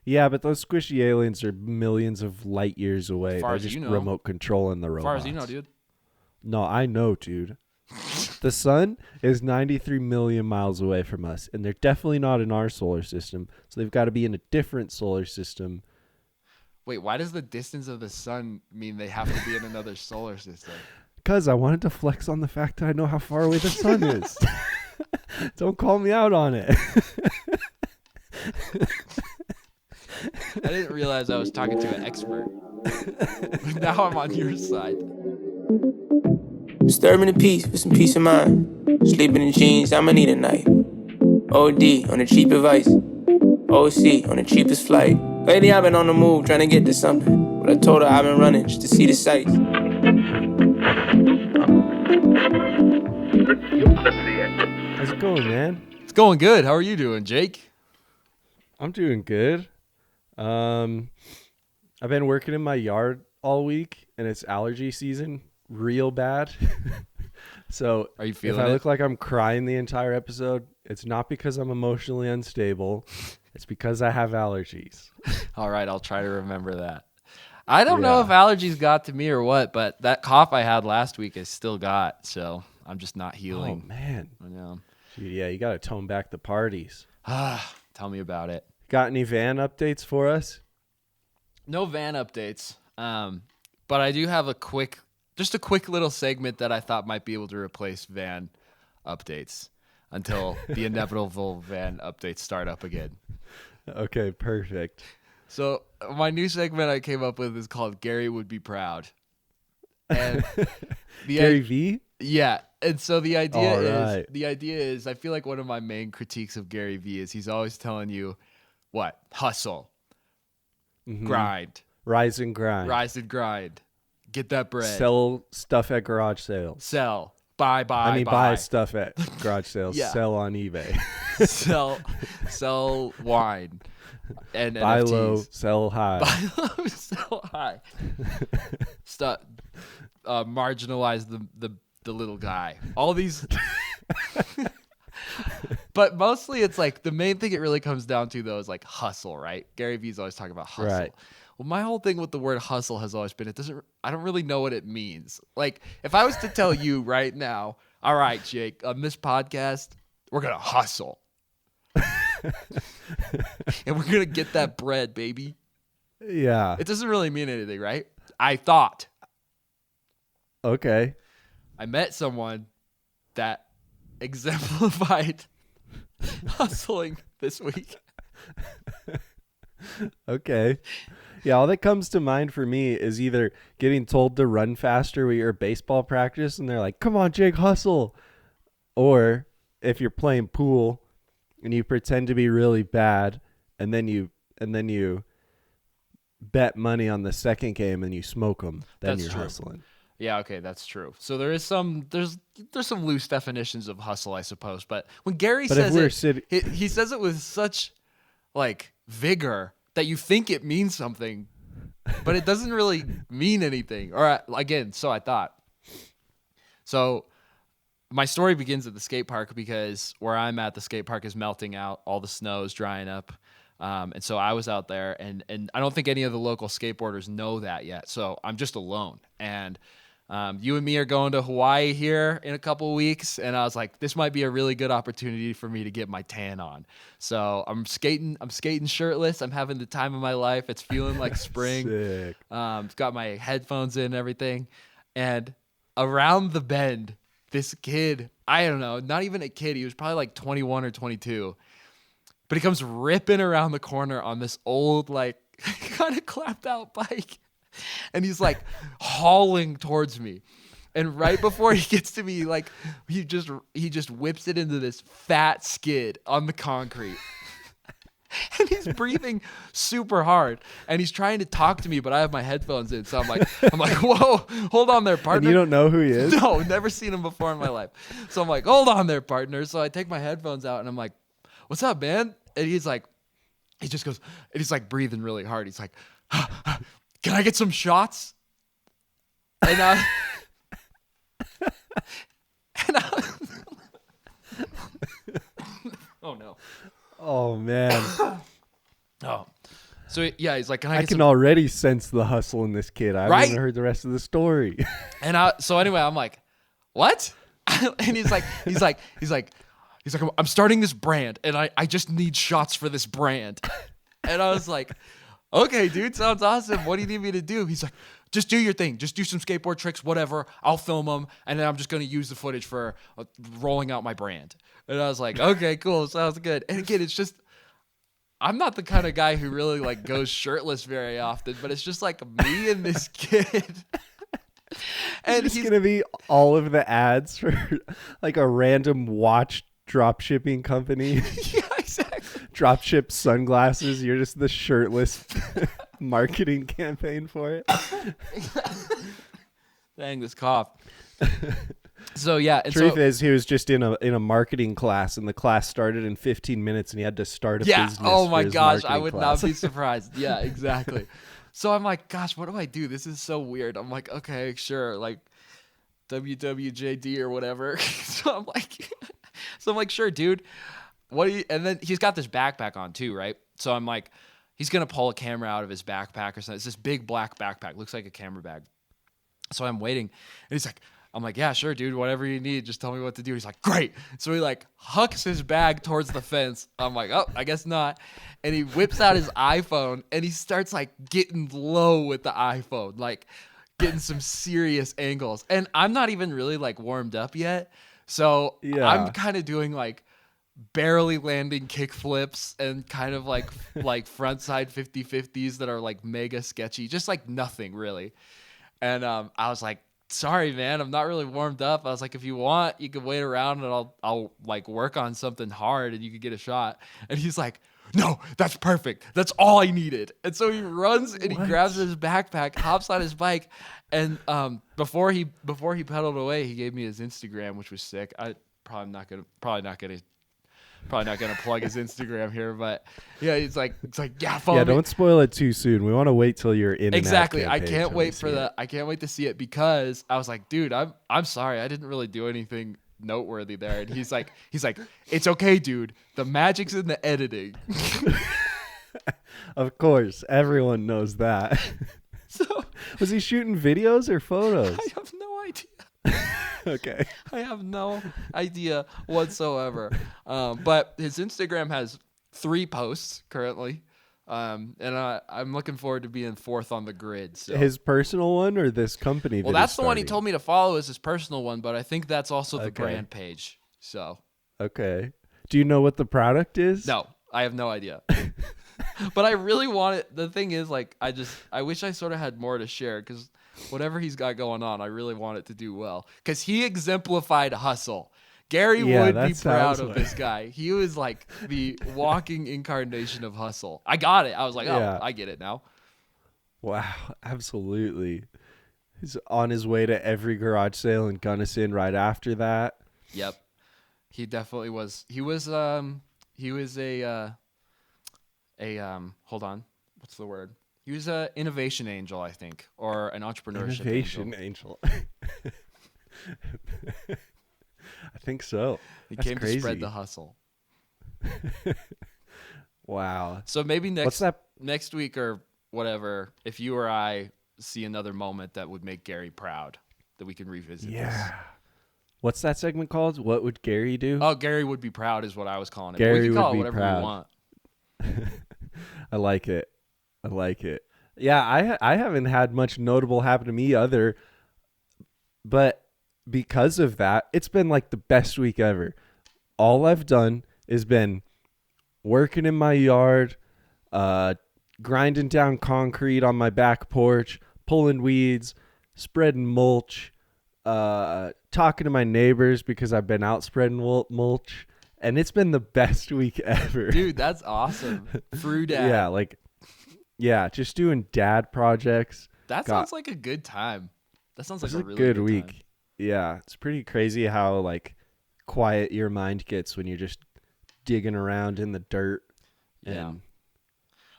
Yeah, but those squishy aliens are millions of light years away. Far They're as just you know. remote controlling the As robots. far as you know, dude. No, I know, dude. The sun is 93 million miles away from us, and they're definitely not in our solar system. So they've got to be in a different solar system. Wait, why does the distance of the sun mean they have to be in another solar system? Because I wanted to flex on the fact that I know how far away the sun is. Don't call me out on it. I didn't realize I was talking to an expert. Now I'm on your side. Disturbing the peace with some peace of mind. Sleeping in jeans, I'ma need a night. OD on the cheap advice. OC on the cheapest flight. Lately I've been on the move trying to get to something. But I told her I've been running just to see the sights. How's it going, man? It's going good. How are you doing, Jake? I'm doing good. I've been working in my yard all week, and it's allergy season real bad. So Are you if feeling I it? look like I'm crying the entire episode, it's not because I'm emotionally unstable. It's because I have allergies. All right, I'll try to remember that. I don't know if Yeah. allergies got to me or what, but that cough I had last week I still got, so I'm just not Oh, healing. man. I know. Dude, yeah, you got to tone back the parties. Tell me about it. Got any van updates for us? No van updates, but I do have a quick little segment that I thought might be able to replace van updates until the inevitable van updates start up again. Okay, perfect. So my new segment I came up with is called Gary Would Be Proud. And Gary V? yeah, and so the idea All is I feel like one of my main critiques of Gary Vee is he's always telling you what? Hustle, grind, Rise and grind. rise and grind, get that bread, Sell stuff at garage sales. sell, buy, buy stuff at garage sales. Yeah. Sell on eBay. sell wine and Buy NFTs. low, sell high. Buy low, sell high. Stop. Marginalize the little guy. All these. But mostly it's like the main thing it really comes down to though is like hustle, right? Gary Vee's always talking about hustle. Right. Well, my whole thing with the word hustle has always been I don't really know what it means. Like if I was to tell you right now, all right, Jake, on this podcast, we're gonna hustle. And we're gonna get that bread, baby. Yeah. It doesn't really mean anything, right? I thought. Okay. I met someone that exemplified hustling this week. Okay. Yeah, all that comes to mind for me is either getting told to run faster when you're at baseball practice and they're like, come on, Jake, hustle. Or if you're playing pool and you pretend to be really bad and then you bet money on the second game and you smoke them, then That's you're true. hustling. Yeah, okay, that's true. So there's some loose definitions of hustle, I suppose. But when Gary But if says we're it, sitting- he says it with such like vigor that you think it means something, but it doesn't really mean anything. Or again, so I thought. So my story begins at the skate park because where I'm at, the skate park is melting out, all the snow is drying up. And so I was out there, and I don't think any of the local skateboarders know that yet. So I'm just alone. And you and me are going to Hawaii here in a couple of weeks. And I was like, this might be a really good opportunity for me to get my tan on. So I'm skating shirtless. I'm having the time of my life. It's feeling like spring. Sick. Got my headphones in and everything. And around the bend, this kid, I don't know, not even a kid. He was probably like 21 or 22. But he comes ripping around the corner on this old, like, kind of clapped out bike. And he's like hauling towards me. And right before he gets to me, like, he just whips it into this fat skid on the concrete. And he's breathing super hard. And he's trying to talk to me, but I have my headphones in. So I'm like, whoa, hold on there, partner. And you don't know who he is? No, never seen him before in my life. So I'm like, hold on there, partner. So I take my headphones out and I'm like, what's up, man? And he's like, he just goes, and he's like breathing really hard. He's like, can I get some shots? And oh no. Oh, man. Oh. So yeah, he's like, can I I get can some? already sense the hustle in this kid. I haven't Right? even heard the rest of the story. And so anyway, I'm like, what? And he's like, I'm starting this brand, and I just need shots for this brand. And I was like, okay, dude, sounds awesome. What do you need me to do? He's like, just do your thing. Just do some skateboard tricks, whatever. I'll film them, and then I'm just going to use the footage for rolling out my brand. And I was like, okay, cool. Sounds good. And again, it's just, I'm not the kind of guy who really like goes shirtless very often, but it's just like me and this kid. And It's gonna be all of the ads for like a random watch drop shipping company. yeah, exactly. Drop ship sunglasses. You're just the shirtless marketing campaign for it. Dang, this cough. So yeah, and Truth so, is, he was just in a marketing class, and the class started in 15 minutes, and he had to start a yeah. business. Oh for my his gosh, I marketing would class. not be surprised. Yeah, exactly. So I'm like, gosh, what do I do? This is so weird. I'm like, okay, sure, like WWJD or whatever. So I'm like, sure, dude. What do you? And then he's got this backpack on too, right? So I'm like, he's gonna pull a camera out of his backpack or something. It's this big black backpack, looks like a camera bag. So I'm waiting, and he's like, I'm like, yeah, sure, dude, whatever you need, just tell me what to do. He's like, great. So he like hucks his bag towards the fence. I'm like, oh, I guess not. And he whips out his iPhone, and he starts like getting low with the iPhone, like getting some serious angles. And I'm not even really like warmed up yet. So Yeah. I'm kind of doing like barely landing kick flips and kind of like frontside 50-50s that are like mega sketchy, just like nothing really. And I was like, sorry, man, I'm not really warmed up. I was like, if you want, you can wait around and I'll like work on something hard and you could get a shot. And he's like, no, that's perfect. That's all I needed. And so he runs and he grabs his backpack, hops on his bike, and before he pedaled away, he gave me his Instagram, which was sick. I probably not gonna plug his Instagram here, but yeah, it's like yeah, follow Yeah, me. don't spoil it too soon. We want to wait till you're in. Exactly. An I ad can't campaign wait to for see the. I can't wait to see it because I was like, dude, I'm sorry, I didn't really do anything noteworthy there. And he's like, it's okay, dude. The magic's in the editing. it. Of course, everyone knows that. So Was he shooting videos or photos? I have no idea. Okay. I have no idea whatsoever. But his Instagram has 3 posts currently. And I'm looking forward to being 4th on the grid. So. His personal one or this company? Well, that's the one he told me to follow as his personal one, but I think that's also the Okay. brand page. So. Okay. Do you know what the product is? No, I have no idea. But I really want it. The thing is, like, I wish I sort of had more to share because whatever he's got going on, I really want it to do well. Because he exemplified hustle. Gary would be proud of this guy. He was like the walking incarnation of hustle. I got it. I was like, oh, Yeah. I get it now. Wow, absolutely. He's on his way to every garage sale in Gunnison right after that. Yep. He definitely was. He was hold on. What's the word? He was a innovation angel, I think, or an entrepreneurship Innovation angel. I think so. He That's came crazy. to spread the hustle. Wow. So maybe What's that? next week or whatever, if you or I see another moment that would make Gary proud, that we can revisit this. Yeah. What's that segment called? What would Gary do? Oh, Gary would be proud is what I was calling it. Gary But we can call would it be whatever proud. we want. I like it. I like it. Yeah, I haven't had much notable happen to me but because of that, it's been like the best week ever. All I've done is been working in my yard, grinding down concrete on my back porch, pulling weeds, spreading mulch, talking to my neighbors because I've been out spreading mulch, and it's been the best week ever. Dude, that's awesome. Frew dad. Yeah, just doing dad projects. That sounds like a good time. That sounds like It's a really good good week. time. Yeah, it's pretty crazy how like quiet your mind gets when you're just digging around in the dirt Yeah. and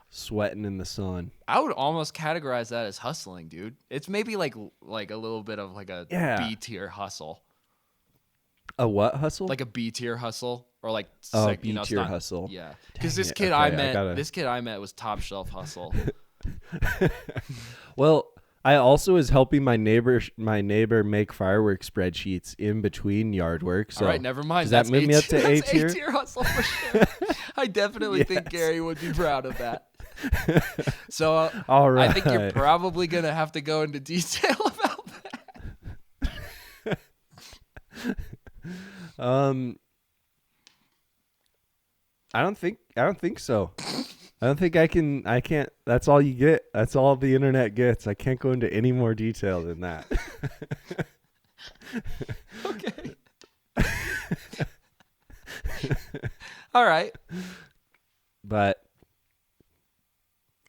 sweating in the sun. I would almost categorize that as hustling, dude. It's maybe like a little bit of like a Yeah. B tier hustle. A what hustle? Like a B tier hustle. or like B it's tier not, hustle. Yeah, because Dang this it. kid Okay, this kid I met was top shelf hustle. Well, I also was helping my neighbor make fireworks spreadsheets in between yard work. So All right, never mind. Does that move me up to A that's tier? A tier hustle for sure. I definitely think Yes. Gary would be proud of that. So All right. I think you're probably gonna have to go into detail about that. I don't think so. I don't think I can't. That's all you get. That's all the internet gets. I can't go into any more detail than that. Okay. All right.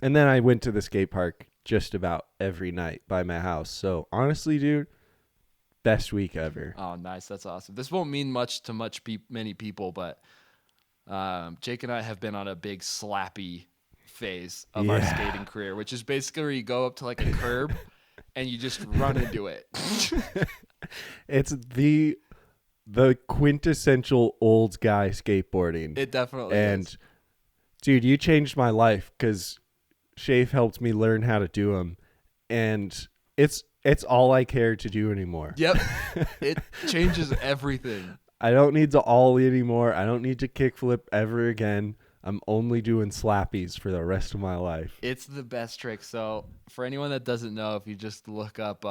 And then I went to the skate park just about every night by my house. So honestly, dude, best week ever. Oh, nice. That's awesome. This won't mean much to many people, but Jake and I have been on a big slappy phase of our skating career, which is basically where you go up to like a curb and you just run into it. It's the quintessential old guy skateboarding. It definitely is. Dude, you changed my life because Shafe helped me learn how to do them, and it's all I care to do anymore. Yep. It changes everything. I don't need to ollie anymore. I don't need to kickflip ever again. I'm only doing slappies for the rest of my life. It's the best trick. So for anyone that doesn't know, if you just look up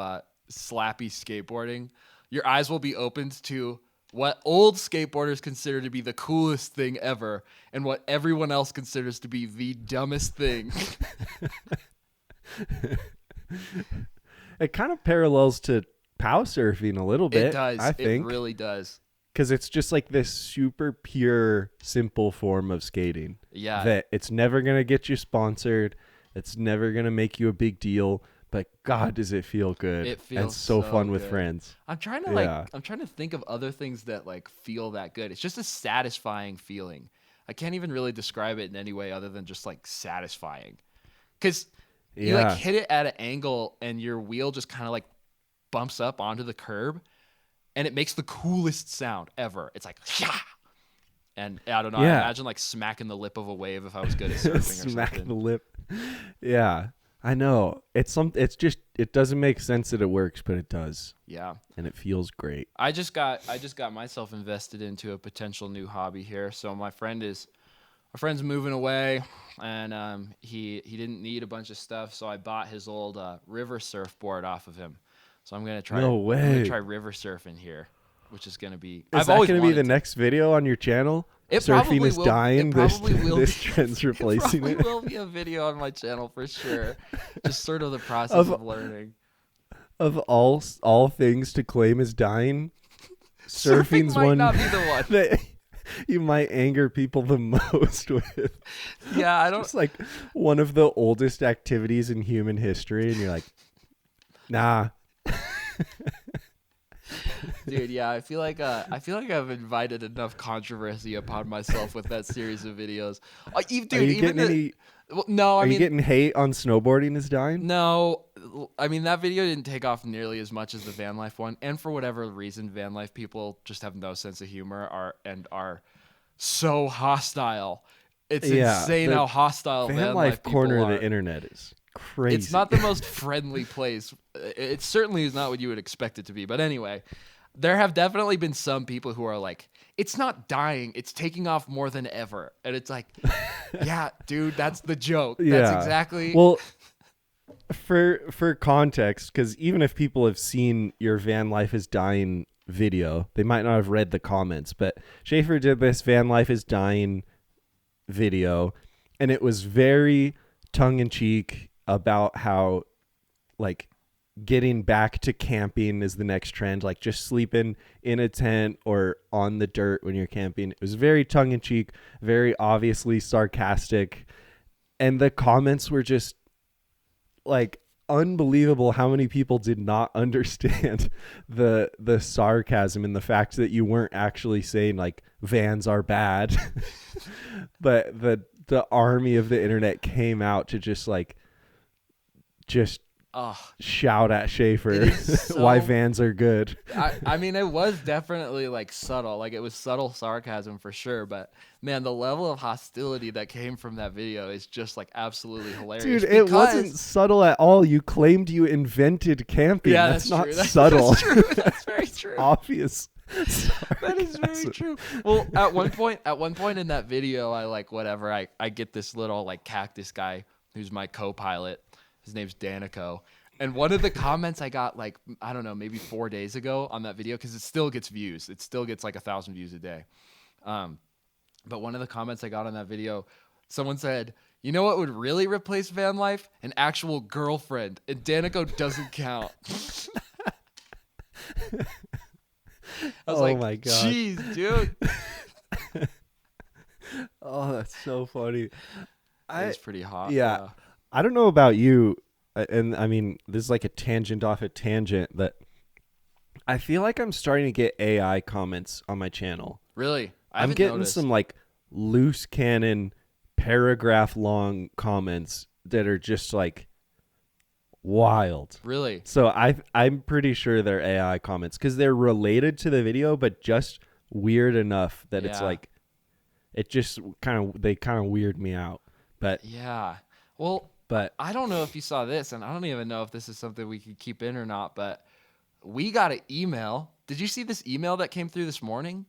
slappy skateboarding, your eyes will be opened to what old skateboarders consider to be the coolest thing ever and what everyone else considers to be the dumbest thing. It kind of parallels to pow surfing a little bit. It does. I think. It really does. Because it's just like this super pure, simple form of skating. Yeah. That it's never going to get you sponsored. It's never going to make you a big deal. But God, does it feel good. It feels and so fun with good. friends. I'm trying to think of other things that like feel that good. It's just a satisfying feeling. I can't even really describe it in any way other than just like satisfying. Because you like hit it at an angle and your wheel just kind of like bumps up onto the curb and it makes the coolest sound ever. It's like, yeah. And I don't know. I imagine like smacking the lip of a wave if I was good at surfing or something. Smack the lip. Yeah. I know. It's just it doesn't make sense that it works, but it does. Yeah. And it feels great. I just got myself invested into a potential new hobby here. So my friend's moving away and he didn't need a bunch of stuff, so I bought his old river surfboard off of him. So I'm gonna try river surfing here, which is gonna be. Is that gonna be the next video on your channel? Surfing is dying. This trend's replacing it. It will be a video on my channel for sure. Just sort of the process of learning. Of all things to claim is dying, surfing's might one not be the one that you might anger people the most with. Yeah, I don't. It's like one of the oldest activities in human history, and you're like, nah. Dude, yeah, I feel like I've invited enough controversy upon myself with that series of videos. Dude, Are you getting hate on snowboarding is dying? No, I mean that video didn't take off nearly as much as the van life one, and for whatever reason, van life people just have no sense of humor are so hostile. It's insane how hostile van life people corner are. of the internet is crazy. It's not the most friendly place. It certainly is not what you would expect it to be. But anyway, there have definitely been some people who are like, it's not dying, it's taking off more than ever. And it's like, yeah, dude, that's the joke. Yeah. That's exactly. Well, for context, because even if people have seen your van life is dying video, they might not have read the comments. But Shaffer did this van life is dying video, and it was very tongue-in-cheek about how like getting back to camping is the next trend, like just sleeping in a tent or on the dirt when you're camping. It was very tongue-in-cheek, very obviously sarcastic, and the comments were just like unbelievable how many people did not understand the sarcasm and the fact that you weren't actually saying like vans are bad. But the army of the internet came out to just Oh, shout at Shaffer it is why so- vans are good. I mean, it was definitely like subtle. Like it was subtle sarcasm for sure. But man, the level of hostility that came from that video is just like absolutely hilarious. Dude, it wasn't because- subtle at all. You claimed you invented camping. Yeah, that's not true. subtle. That's true. That's very true. Obvious. That is very true. Well, at one point in that video, I get this little like cactus guy who's my co-pilot. His name's Danico. And one of the comments I got like, I don't know, maybe 4 days ago on that video, because it still gets views. It still gets like 1,000 views a day. But one of the comments I got on that video, someone said, you know what would really replace van life? An actual girlfriend. And Danico doesn't count. I was like, my God. jeez, dude. Oh, that's so funny. It's pretty hot. Yeah. I don't know about you, and I mean, this is like a tangent off a tangent, that I feel like I'm starting to get AI comments on my channel. Really? I'm getting some like loose cannon, paragraph long comments that are just like wild. Really? So I'm pretty sure they're AI comments because they're related to the video, but just weird enough that it's Yeah. like, it just they kind of weird me out. But Yeah. Well, I don't know if you saw this, and I don't even know if this is something we could keep in or not, but we got an email. Did you see this email that came through this morning?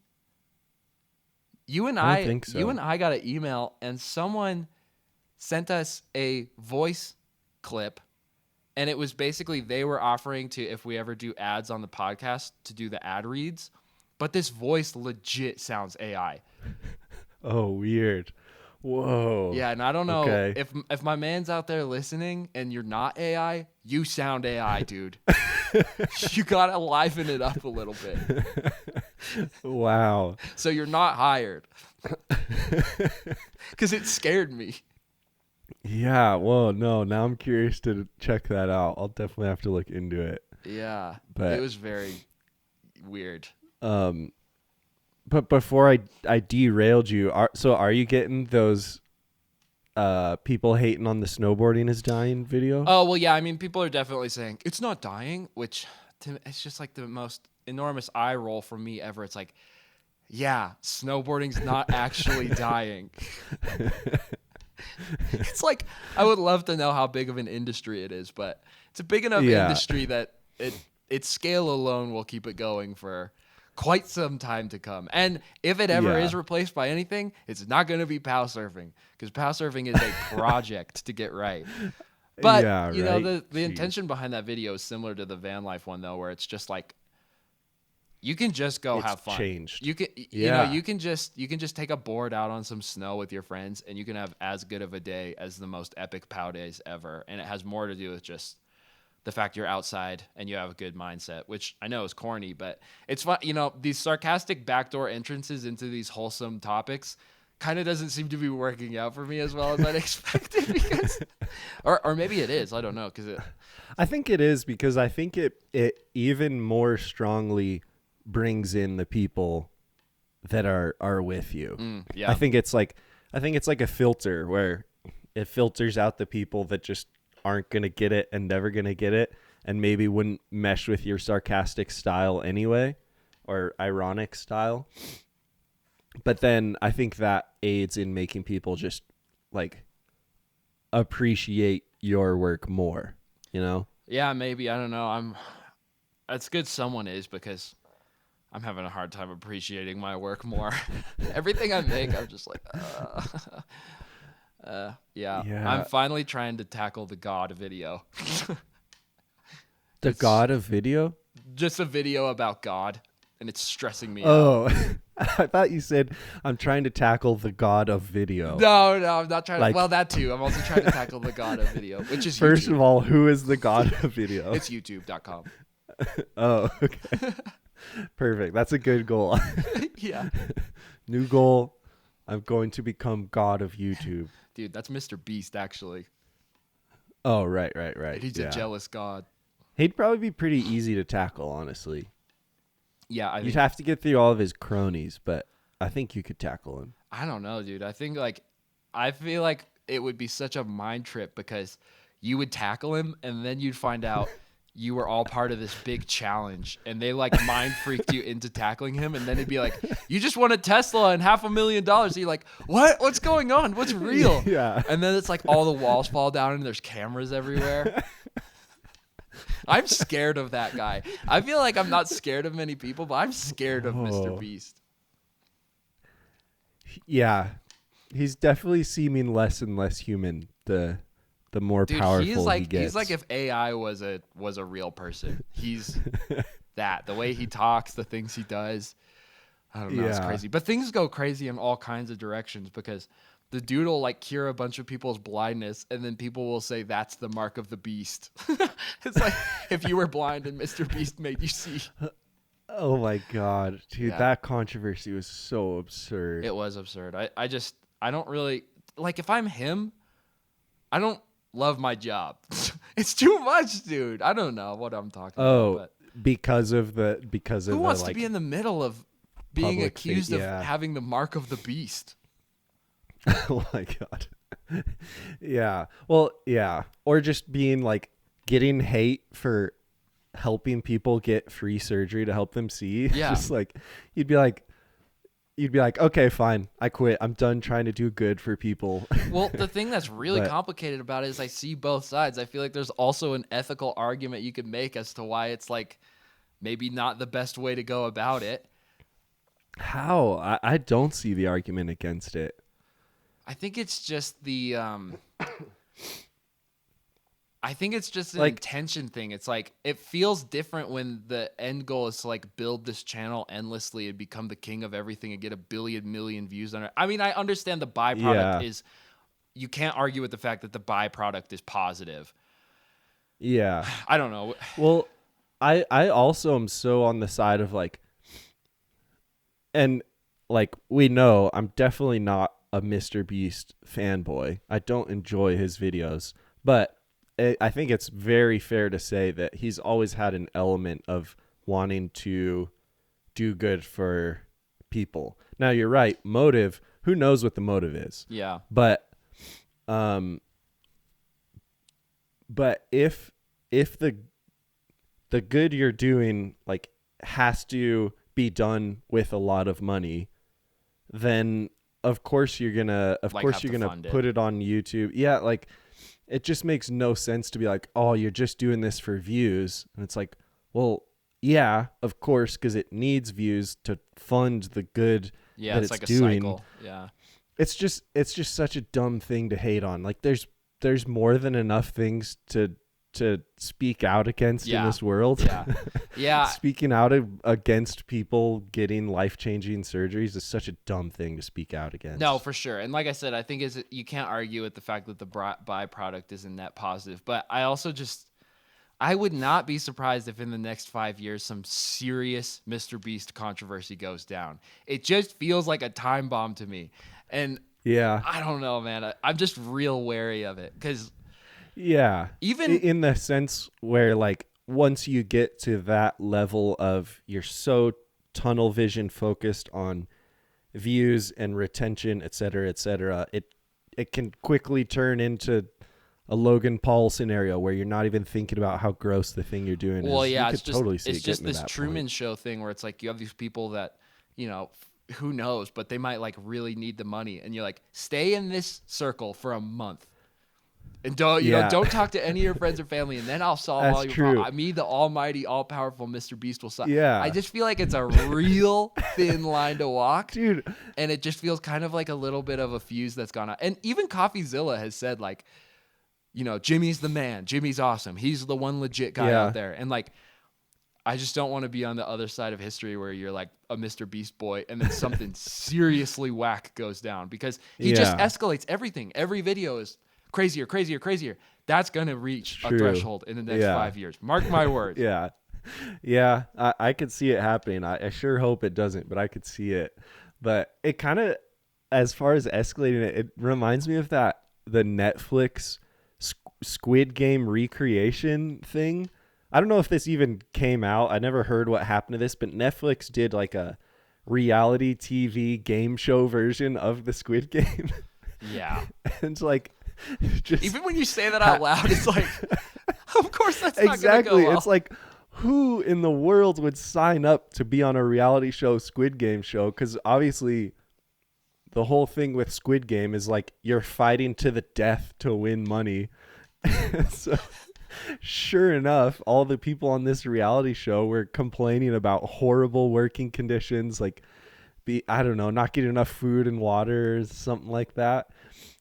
You and I don't think so. You and I got an email, and someone sent us a voice clip, and it was basically they were offering to, if we ever do ads on the podcast, to do the ad reads, but this voice legit sounds AI. Oh, weird. Whoa. Yeah, and I don't know Okay. if my man's out there listening and you're not AI, you sound AI, dude. You gotta liven it up a little bit. Wow. So you're not hired. Because it scared me. Yeah. Whoa. No. Now I'm curious to check that out. I'll definitely have to look into it. Yeah, But- it was very weird. But before I derailed you, are you getting those people hating on the snowboarding is dying video? Oh, well, yeah, I mean, people are definitely saying it's not dying, which it's just like the most enormous eye roll from me ever. It's like, yeah, snowboarding's not actually dying. It's like, I would love to know how big of an industry it is, but it's a big enough Yeah. industry that its scale alone will keep it going for quite some time to come. And if it ever Yeah. is replaced by anything, it's not going to be POW surfing, because POW surfing is a project to get right. But Yeah, you know, right. the intention behind that video is similar to the van life one, though, where it's just like, you can just go It's have fun. changed. You can, Yeah. you can just take a board out on some snow with your friends, and you can have as good of a day as the most epic POW days ever. And it has more to do with just the fact you're outside and you have a good mindset, which I know is corny, but it's fun. You know, these sarcastic backdoor entrances into these wholesome topics kind of doesn't seem to be working out for me as well as I'd expected, because, or maybe it is. I don't know, because I think it is, because I think it even more strongly brings in the people that are with you. yeah. I think it's like a filter where it filters out the people that just aren't going to get it and never going to get it, and maybe wouldn't mesh with your sarcastic style anyway, or ironic style. But then I think that aids in making people just like appreciate your work more, you know? Yeah, maybe. I don't know. It's good someone is, because I'm having a hard time appreciating my work more. Everything I make, I'm just like, yeah. Yeah. I'm finally trying to tackle the God video. The God of video? Just a video about God, and it's stressing me out. Oh, I thought you said I'm trying to tackle the God of video. No, I'm not trying to. Like- Well, that too. I'm also trying to tackle the God of video, which is First YouTube. of all, who is the God of video? It's youtube.com. Oh, okay. Perfect. That's a good goal. Yeah. New goal. I'm going to become God of YouTube. Dude, that's MrBeast, actually. Oh, right. He's a jealous God. He'd probably be pretty easy to tackle, honestly. Yeah, I mean, You'd have to get through all of his cronies, but I think you could tackle him. I don't know, dude. I feel like it would be such a mind trip, because you would tackle him, and then you'd find out you were all part of this big challenge, and they like mind freaked you into tackling him, and then it'd be like, you just won a Tesla and $500,000. And you're like, what? What's going on? What's real? Yeah. And then it's like all the walls fall down and there's cameras everywhere. I'm scared of that guy. I feel like I'm not scared of many people, but I'm scared of Mr. Beast. Yeah. He's definitely seeming less and less human the more powerful he gets. He's like if AI was a real person. He's that. The way he talks, the things he does. I don't know, it's crazy. But things go crazy in all kinds of directions because the dude will like cure a bunch of people's blindness, and then people will say that's the mark of the beast. It's like if you were blind and Mr. Beast made you see. Oh my God, dude, that controversy was so absurd. It was absurd. I don't really like if I'm him, I don't love my job. It's too much, dude. I don't know what I'm talking about. But because of who wants to be in the middle of being accused of having the mark of the beast? Oh my God. Yeah. Well, yeah. Or just being like getting hate for helping people get free surgery to help them see. Yeah. Just like you'd be like, okay, fine. I quit. I'm done trying to do good for people. Well, the thing that's really complicated about it is I see both sides. I feel like there's also an ethical argument you could make as to why it's like maybe not the best way to go about it. How? I don't see the argument against it. I think it's just the I think it's just an like, intention thing. It's like it feels different when the end goal is to like build this channel endlessly and become the king of everything and get a million views on it. I mean, I understand the byproduct is you can't argue with the fact that the byproduct is positive. Yeah. I don't know. Well, I also am so on the side of like, and like we know I'm definitely not a MrBeast fanboy. I don't enjoy his videos, but I think it's very fair to say that he's always had an element of wanting to do good for people. Now you're right, motive, who knows what the motive is? Yeah. But if the good you're doing like has to be done with a lot of money, then of course you're gonna put it on YouTube. Yeah, like it just makes no sense to be like, oh, you're just doing this for views. And it's like, well, yeah, of course, because it needs views to fund the good that it's like doing. A cycle. Yeah. It's just such a dumb thing to hate on. Like there's more than enough things to speak out against in this world. Yeah. Yeah. Speaking out against people getting life-changing surgeries is such a dumb thing to speak out against. No, for sure. And like I said, I think you can't argue with the fact that the byproduct is a net positive. But I also I would not be surprised if in the next 5 years some serious MrBeast controversy goes down. It just feels like a time bomb to me. And yeah, I don't know, man. I'm just real wary of it because even in the sense where like once you get to that level of you're so tunnel vision focused on views and retention, et cetera, it can quickly turn into a Logan Paul scenario where you're not even thinking about how gross the thing you're doing is. Well, yeah, it's just this Truman Show thing where it's like you have these people that, you know, who knows, but they might like really need the money, and you're like, stay in this circle for a month. And don't talk to any of your friends or family, and then I'll solve all your problems. Me, the almighty, all-powerful MrBeast will solve. Yeah. I just feel like it's a real thin line to walk. Dude. And it just feels kind of like a little bit of a fuse that's gone out. And even CoffeeZilla has said, like, you know, Jimmy's the man. Jimmy's awesome. He's the one legit guy out there. And, like, I just don't want to be on the other side of history where you're, like, a MrBeast boy and then something seriously whack goes down. Because he just escalates everything. Every video is crazier. That's going to reach a threshold in the next 5 years. Mark my words. Yeah. I could see it happening. I sure hope it doesn't, but I could see it. But it kind of, as far as escalating it reminds me of the Netflix Squid Game recreation thing. I don't know if this even came out. I never heard what happened to this, but Netflix did like a reality TV game show version of the Squid Game. Yeah. And it's like, Just Even when you say that out loud, it's like, of course that's not exactly. gonna go well. It's like, who in the world would sign up to be on a reality show, Squid Game show? Because obviously, the whole thing with Squid Game is like you're fighting to the death to win money. So, sure enough, all the people on this reality show were complaining about horrible working conditions, like I don't know, not getting enough food and water or something like that.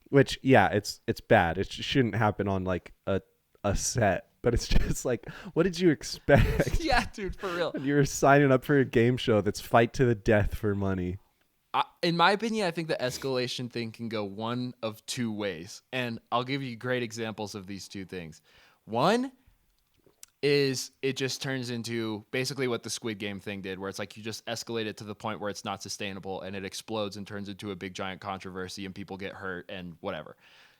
Which, yeah, it's bad. It shouldn't happen on like a set. But it's just like, what did you expect? Yeah, dude, for real. When you were signing up for a game show that's fight to the death for money. In my opinion, I think the escalation thing can go one of two ways. And I'll give you great examples of these two things. One is it just turns into basically what the Squid Game thing did, where it's like you just escalate it to the point where it's not sustainable and it explodes and turns into a big giant controversy and people get hurt and whatever.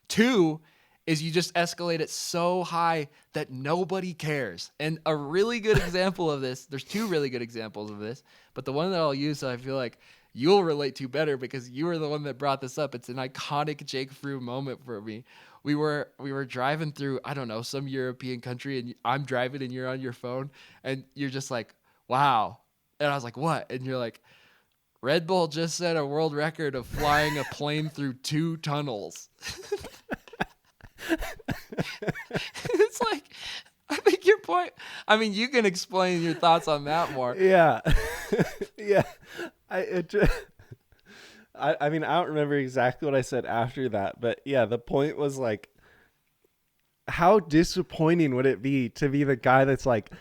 Two is you just escalate it so high that nobody cares. And a really good example of this, there's two really good examples of this, but the one that I'll use that I feel like you'll relate to better because you were the one that brought this up. It's an iconic Jake Frew moment for me. We were driving through, I don't know, some European country, and I'm driving and you're on your phone and you're just like, wow. And I was like, what? And you're like, Red Bull just set a world record of flying a plane through 2 tunnels. It's like, I think your point, I mean, you can explain your thoughts on that more. Yeah. Yeah. I mean, I don't remember exactly what I said after that, but yeah, the point was like, how disappointing would it be to be the guy that's like,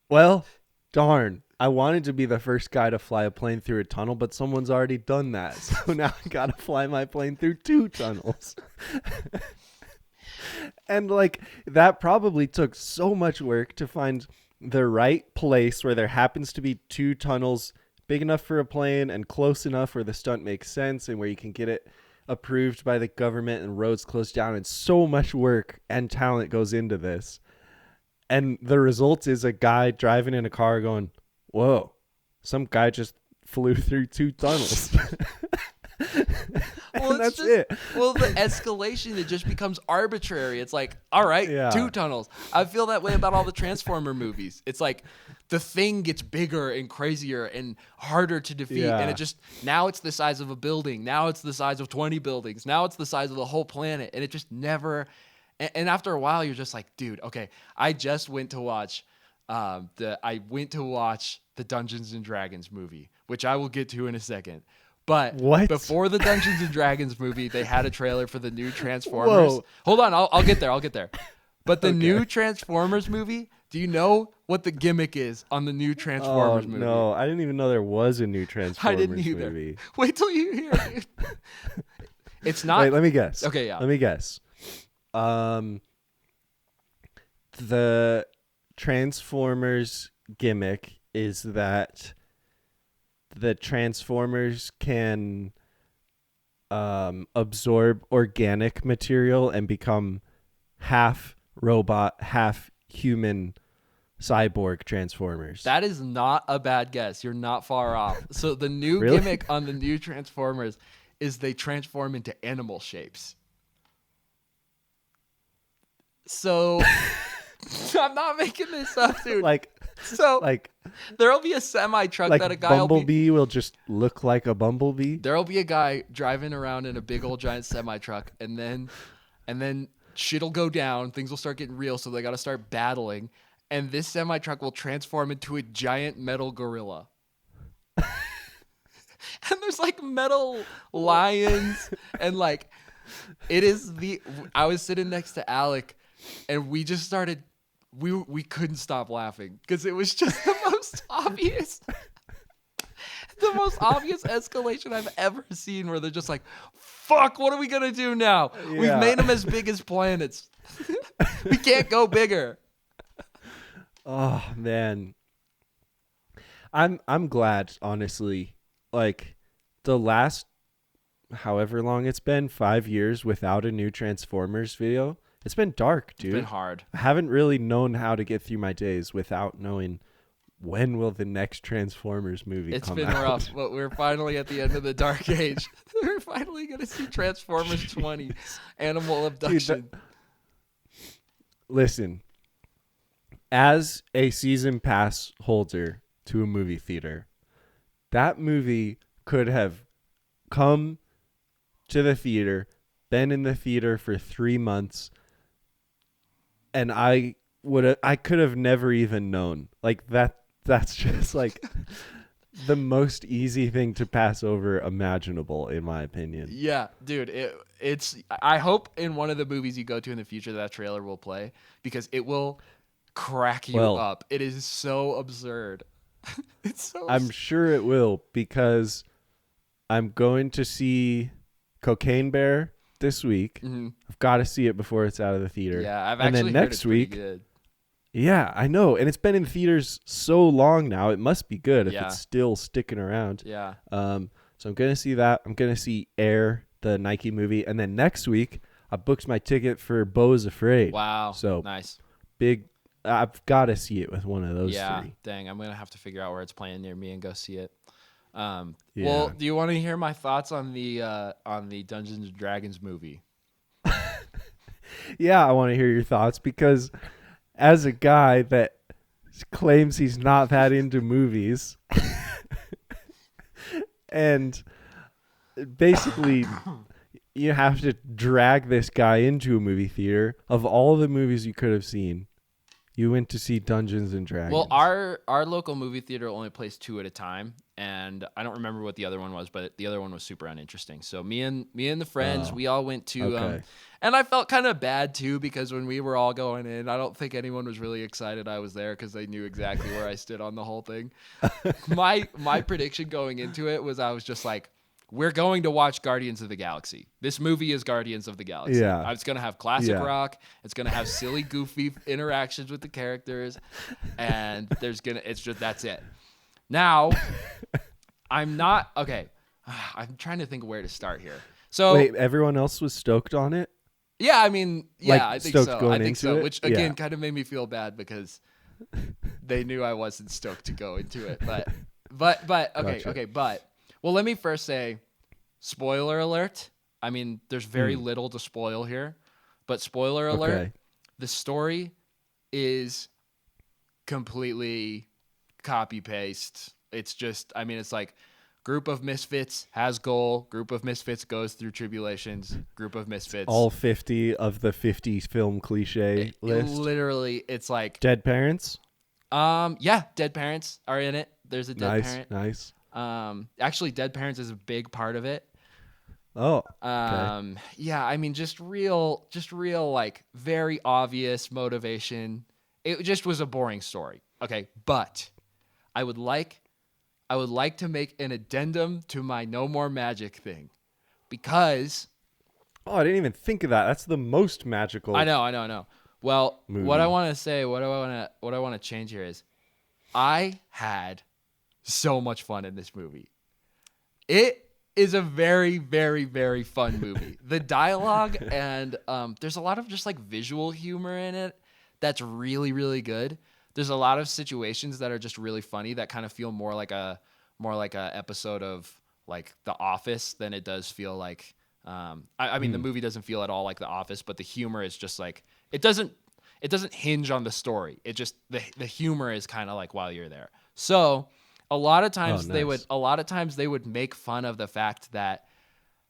well, darn, I wanted to be the first guy to fly a plane through a tunnel, but someone's already done that. So now I got to fly my plane through 2 tunnels. And like, that probably took so much work to find the right place where there happens to be 2 tunnels big enough for a plane and close enough where the stunt makes sense and where you can get it approved by the government and roads closed down. And so much work and talent goes into this. And the result is a guy driving in a car going, whoa, some guy just flew through 2 tunnels. Well, that's it. Well, the escalation, it just becomes arbitrary. It's like, all right, Yeah. 2 tunnels. I feel that way about all the Transformer movies. It's like the thing gets bigger and crazier and harder to defeat. Yeah. And it just, now it's the size of a building. Now it's the size of 20 buildings. Now it's the size of the whole planet. And it just never, and after a while, you're just like, dude, okay, I just went to watch the Dungeons and Dragons movie, which I will get to in a second. But what? Before the Dungeons and Dragons movie, they had a trailer for the new Transformers. Whoa. Hold on, I'll get there. But the Okay. new Transformers movie, do you know what the gimmick is on the new Transformers movie? No, I didn't even know there was a new Transformers I didn't either. movie. Wait till you hear it. It's not. Wait, let me guess. Okay, yeah. Let me guess. The Transformers gimmick is that the Transformers can absorb organic material and become half robot, half human cyborg Transformers. That is not a bad guess. You're not far off. So the new Really? gimmick on the new Transformers is they transform into animal shapes. So I'm not making this up, dude. like There'll be a semi truck that a guy will be. Bumblebee will just look like a bumblebee. There'll be a guy driving around in a big old giant semi truck, and then shit'll go down. Things will start getting real, so they got to start battling. And this semi truck will transform into a giant metal gorilla. And there's like metal lions, and like I was sitting next to Alec, and we just started. We couldn't stop laughing because it was just the most obvious escalation I've ever seen, where they're just like, fuck, what are we gonna do now? Yeah. We've made them as big as planets. We can't go bigger. Oh man. I'm glad, honestly. Like the last however long it's been, 5 years without a new Transformers video. It's been dark, dude. It's been hard. I haven't really known how to get through my days without knowing when will the next Transformers movie It's come been out? rough, but we're finally at the end of the dark age. We're finally going to see Transformers 20, Animal Abduction. Listen, as a season pass holder to a movie theater, that movie could have come to the theater, been in the theater for 3 months, and I could have never even known. Like that's just like the most easy thing to pass over imaginable, in my opinion. Yeah, dude, it's. I hope in one of the movies you go to in the future that trailer will play because it will crack you up. It is so absurd. It's so. I'm sure it will because I'm going to see Cocaine Bear this week. Mm-hmm. I've got to see it before it's out of the theater. Yeah, I've and actually then heard next it's pretty week. good. Yeah, I know, and it's been in theaters so long now. It must be good if Yeah. it's still sticking around. Yeah. So I'm gonna see that. I'm gonna see Air, the Nike movie, and then next week I booked my ticket for Beau's Afraid. Wow. So nice. big. I've got to see it with one of those three. Dang, I'm gonna have to figure out where it's playing near me and go see it. Yeah. Well, do you want to hear my thoughts on the Dungeons and Dragons movie? Yeah, I want to hear your thoughts because as a guy that claims he's not that into movies and basically you have to drag this guy into a movie theater, of all the movies you could have seen, you went to see Dungeons and Dragons. Well, our local movie theater only plays 2 at a time, and I don't remember what the other one was, but the other one was super uninteresting. So me and the friends, we all went to, okay. and I felt kind of bad too because when we were all going in, I don't think anyone was really excited I was there because they knew exactly where I stood on the whole thing. My prediction going into it was I was just like, we're going to watch Guardians of the Galaxy. This movie is Guardians of the Galaxy. Yeah. It's going to have classic rock. It's going to have silly, goofy interactions with the characters. And that's it. Now, I'm not, okay. I'm trying to think of where to start here. So, wait, everyone else was stoked on it? yeah, I mean, yeah, Like, I think stoked so. going I think into so. it? Which, again, Yeah. kind of made me feel bad because they knew I wasn't stoked to go into it. But okay, Gotcha. okay, but. Well, let me first say, spoiler alert. I mean, there's very little to spoil here, but spoiler alert, Okay. the story is completely copy paste. It's just, I mean, it's like group of misfits has goal, group of misfits goes through tribulations, group of misfits. All 50 of the 50 film cliche list. Literally, it's like, Dead parents? yeah, dead parents are in it. There's a dead parent. Nice. Actually, dead parents is a big part of it. Oh, okay. Yeah, I mean, just real, like very obvious motivation. It just was a boring story. Okay, but I would like to make an addendum to my no more magic thing, because Oh, I didn't even think of that. That's the most magical. I know. Well, movie. what I want to say, what I want to change here is, I had so much fun in this movie. It is a very, very, very fun movie. The dialogue and there's a lot of just like visual humor in it that's really, really good. There's a lot of situations that are just really funny that kind of feel more like a episode of like The Office than it does feel like. I mean, the movie doesn't feel at all like The Office, but the humor is just like it doesn't hinge on the story. It just the humor is kind of like while you're there. So a lot of times they would make fun of the fact that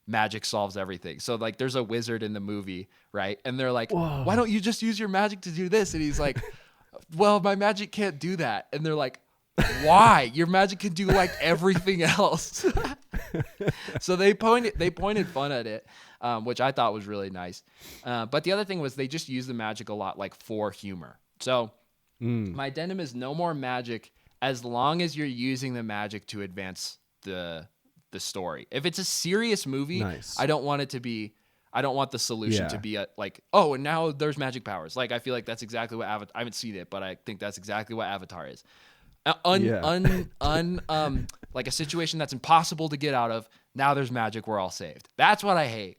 magic solves everything. So like there's a wizard in the movie, right? And they're like, Whoa. why don't you just use your magic to do this? And he's like, well, my magic can't do that. And they're like, why? Your magic can do like everything else. So they pointed fun at it, which I thought was really nice. But the other thing was they just use the magic a lot like for humor. So my addendum is no more magic as long as you're using the magic to advance the story. If it's a serious movie, Nice. I don't want the solution to be like, oh, and now there's magic powers. Like I feel like that's exactly what Avatar. I haven't seen it, but I think that's exactly what Avatar is. Like a situation that's impossible to get out of. Now there's magic. We're all saved. That's what I hate.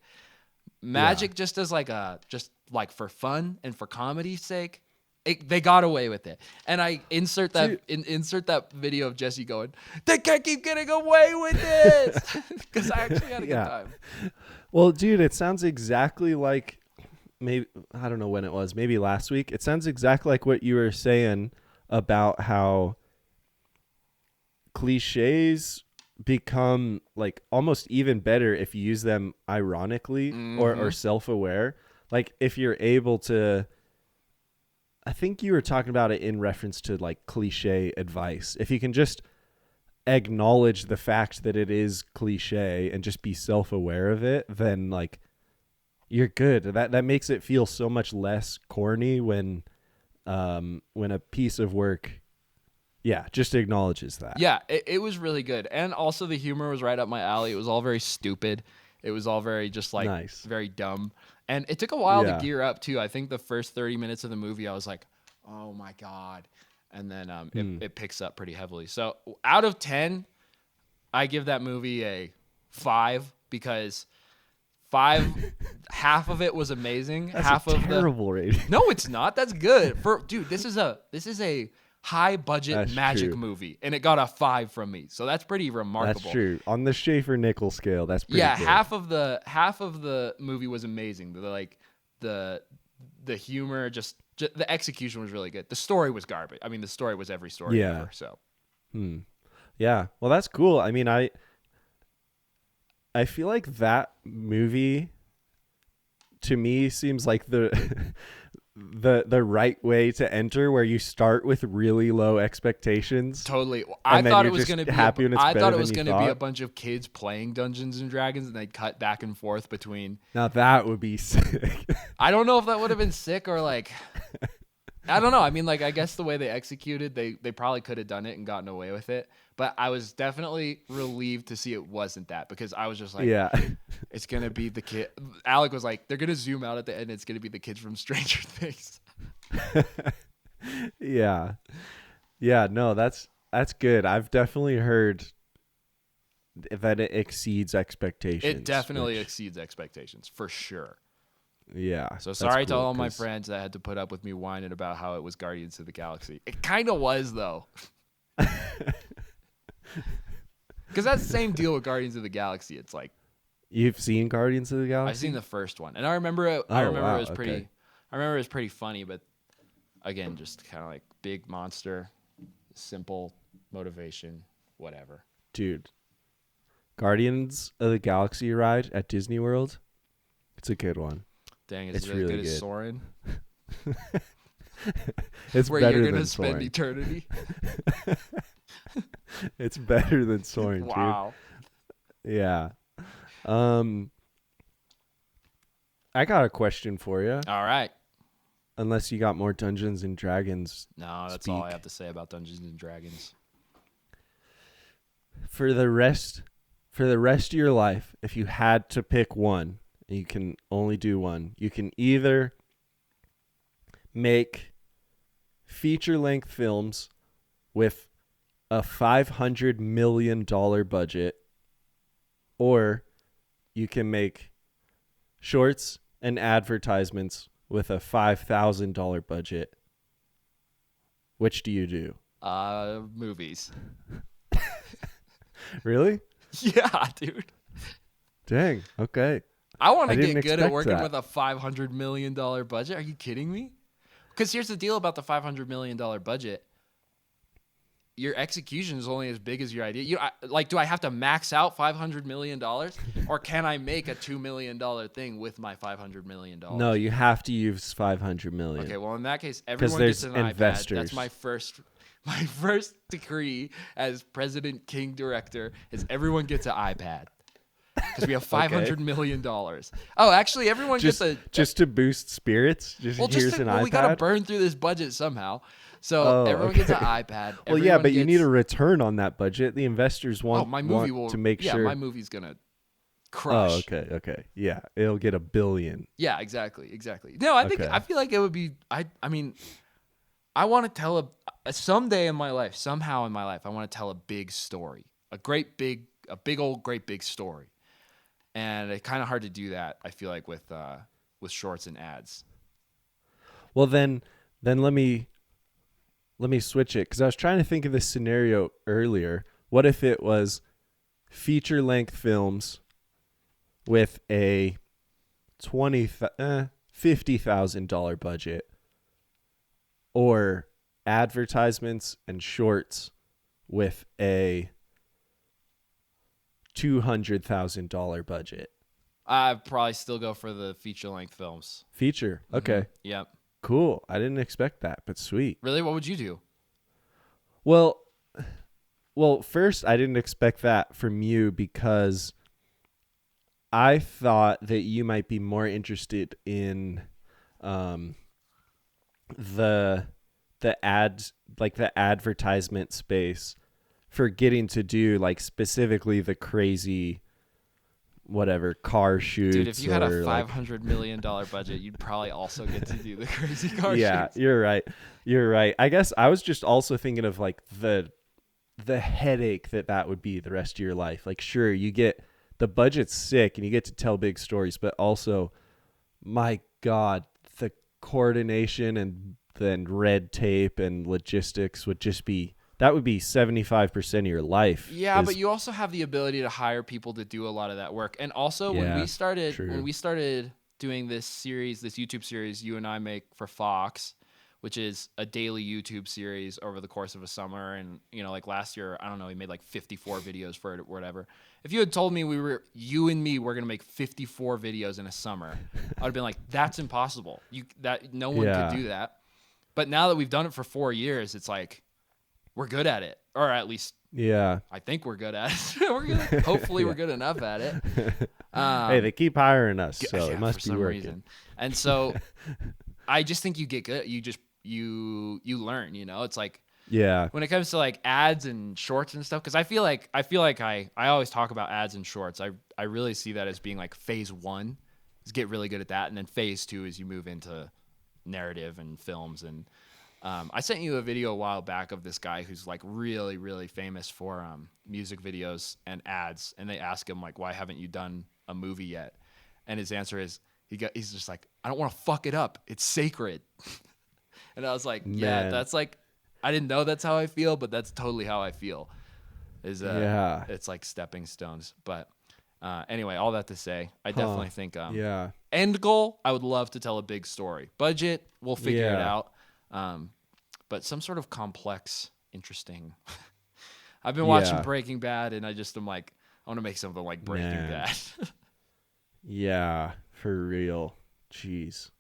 Magic just as like just like for fun and for comedy's sake. They got away with it, and I insert that video of Jesse going, "They can't keep getting away with this," because I actually had a good time. Well, dude, it sounds exactly like maybe I don't know when it was, maybe last week. It sounds exactly like what you were saying about how cliches become like almost even better if you use them ironically or self-aware. Like if you're able to, I think you were talking about it in reference to like cliche advice. If you can just acknowledge the fact that it is cliche and just be self-aware of it, then like you're good. That makes it feel so much less corny when a piece of work just acknowledges that. Yeah, it was really good. And also the humor was right up my alley. It was all very stupid. It was all very just like nice. Very dumb. And it took a while to gear up too. I think the first 30 minutes of the movie I was like, "Oh my God." And then it picks up pretty heavily. So out of 10, I give that movie a 5 because half of it was amazing. That's half a of terrible rating. No, it's not. That's good. Dude, this is a high budget magic movie, and it got a 5 from me. So that's pretty remarkable. That's true. On the Shaffer-Nickel scale, that's pretty good. half of the movie was amazing. The humor, just the execution was really good. The story was garbage. I mean, the story was every story ever. So, yeah. Well, that's cool. I mean, I feel like that movie to me seems like the the right way to enter, where you start with really low expectations. Totally. I thought it was going to be a bunch of kids playing Dungeons and Dragons, and they'd cut back and forth between. Now that would be sick. I don't know if that would have been sick or like, I don't know. I mean, like, I guess the way they executed, they probably could have done it and gotten away with it. But I was definitely relieved to see it wasn't that, because I was just like, it's going to be the kid. Alec was like, they're going to zoom out at the end. It's going to be the kids from Stranger Things. Yeah. No, that's good. I've definitely heard that it exceeds expectations. It definitely exceeds expectations for sure. Yeah. So sorry to all my friends that had to put up with me whining about how it was Guardians of the Galaxy. It kind of was, though. Because that's the same deal with Guardians of the Galaxy. It's like, you've seen Guardians of the Galaxy? I've seen the first one, and I remember it. I remember it was pretty. Okay. I remember it was pretty funny, but again, just kind of like big monster, simple motivation, whatever. Dude, Guardians of the Galaxy ride at Disney World, it's a good one. Dang, it's really good as Soarin'. It's where better you're gonna than spend Soarin'. Eternity. It's better than Soarin'. Wow. Dude. Yeah. I got a question for you. All right. Unless you got more Dungeons and Dragons. No, that's all I have to say about Dungeons and Dragons. For the rest of your life, if you had to pick one, you can only do one. You can either make feature-length films with a $500 million budget, or you can make shorts and advertisements with a $5,000 budget. Which do you do? Movies. Really? Yeah, dude. Dang. Okay. I want to get good at working with a $500 million budget. Are you kidding me? Because here's the deal about the $500 million budget. Your execution is only as big as your idea. Do I have to max out $500 million, or can I make a $2 million thing with my $500 million? No, you have to use $500 million. Okay, well, in that case, everyone gets an investors. iPad. That's my first decree as president, king, director is everyone gets an iPad. Because we have $500 million. Oh, actually, everyone gets just to boost spirits. Here's an iPad. We gotta burn through this budget somehow. So everyone gets an iPad. Well, yeah, but you need a return on that budget. The investors want to make sure. Yeah, my movie's gonna crush. Oh, okay. Yeah, it'll get $1 billion. Yeah, exactly. No, I feel like it would be. I mean, I want to tell someday in my life, somehow in my life, I want to tell a big story, a big story. And it's kind of hard to do that, I feel like, with shorts and ads. Well, then then let me switch it, because I was trying to think of this scenario earlier. What if it was feature length films with a $50,000 budget, or advertisements and shorts with a $200,000 budget? I'd probably still go for the feature length films. Feature. Okay. Mm-hmm. Yep. Cool. I didn't expect that, but sweet. Really? What would you do? Well, first, I didn't expect that from you, because I thought that you might be more interested in the ads, like the advertisement space, for getting to do like specifically the crazy whatever car shoots. Dude, if you had a like $500 million budget, you'd probably also get to do the crazy car yeah, shoots. you're right. I guess I was just also thinking of like the headache that would be the rest of your life. Like, sure, you get the budget's sick and you get to tell big stories, but also, my God, the coordination and then red tape and logistics would just be, that would be 75% of your life. Yeah, but you also have the ability to hire people to do a lot of that work. And also, when we started doing this series, this YouTube series you and I make for Fox, which is a daily YouTube series over the course of a summer. And, you know, like last year, I don't know, we made like 54 videos for it or whatever. If you had told me you and me were going to make 54 videos in a summer, I would have been like, that's impossible. No one could do that. But now that we've done it for 4 years, it's like, we're good at it. Or at least, I think we're good at it. Hopefully we're good enough at it. Hey, they keep hiring us, so it must for be some working. reason. And so I just think you get good. You learn, you know. It's like, when it comes to like ads and shorts and stuff, because I feel like I always talk about ads and shorts. I really see that as being like phase 1 is get really good at that, and then phase 2 is you move into narrative and films. And I sent you a video a while back of this guy who's like really, really famous for music videos and ads, and they ask him like, why haven't you done a movie yet? And his answer is he's just like, I don't want to fuck it up, it's sacred. And I was like, yeah, that's like, I didn't know that's how I feel, but that's totally how I feel. It's like stepping stones. But anyway, all that to say, I definitely think end goal, I would love to tell a big story. Budget, we'll figure it out. But some sort of complex, interesting. I've been watching Breaking Bad, and I'm like, I want to make something like Breaking Bad. Yeah, for real. Jeez.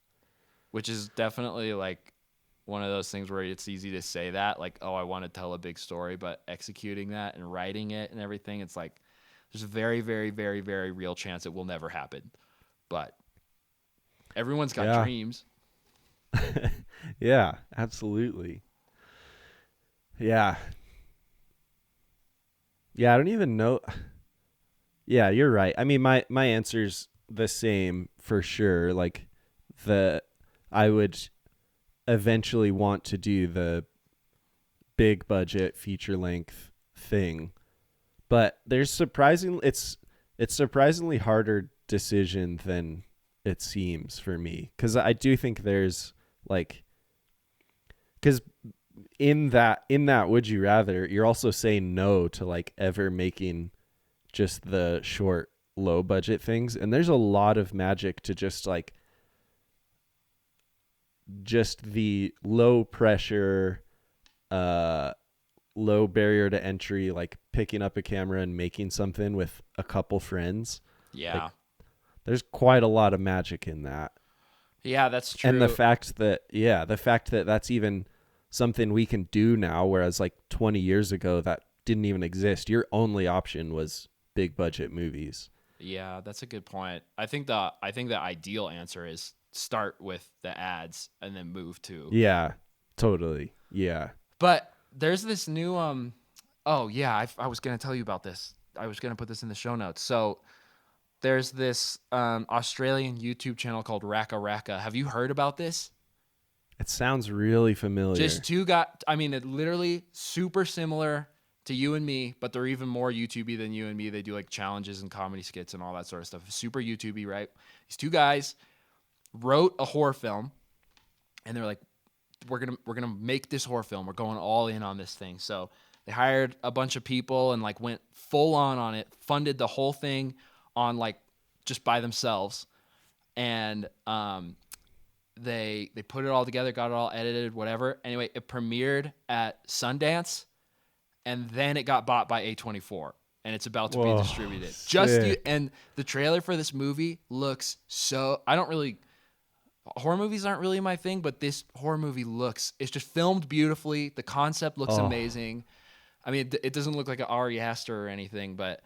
Which is definitely like one of those things where it's easy to say that, like, oh, I want to tell a big story, but executing that and writing it and everything, it's like there's a very, very, very, very real chance it will never happen. But everyone's got dreams. Yeah, absolutely. Yeah. Yeah, I don't even know. Yeah, you're right. I mean, my answer's the same for sure. Like, I would eventually want to do the big budget feature length thing, but it's surprisingly harder decision than it seems for me, because I do think there's like, because in that would you rather, you're also saying no to like ever making just the short low budget things, and there's a lot of magic to just the low pressure, low barrier to entry, like picking up a camera and making something with a couple friends. Yeah. Like, there's quite a lot of magic in that. Yeah, that's true. And the fact that that's even something we can do now, whereas like 20 years ago that didn't even exist. Your only option was big budget movies. Yeah, that's a good point. I think the ideal answer is start with the ads and then move to. Yeah, totally. Yeah. But there's this new I was going to tell you about this. I was going to put this in the show notes. So there's this Australian YouTube channel called Raka Raka. Have you heard about this? It sounds really familiar. Just two guys. I mean, it literally super similar to you and me, but they're even more YouTubey than you and me. They do like challenges and comedy skits and all that sort of stuff. Super YouTubey, right? These two guys wrote a horror film, and they're like, we're gonna make this horror film. We're going all in on this thing. So they hired a bunch of people and like went full on it, funded the whole thing on like just by themselves, and they put it all together, got it all edited, whatever. Anyway, it premiered at Sundance, and then it got bought by A24, and it's about to be distributed. And the trailer for this movie looks so. Horror movies aren't really my thing, but this horror movie it's just filmed beautifully. The concept looks amazing. I mean, it doesn't look like an Ari Aster or anything, but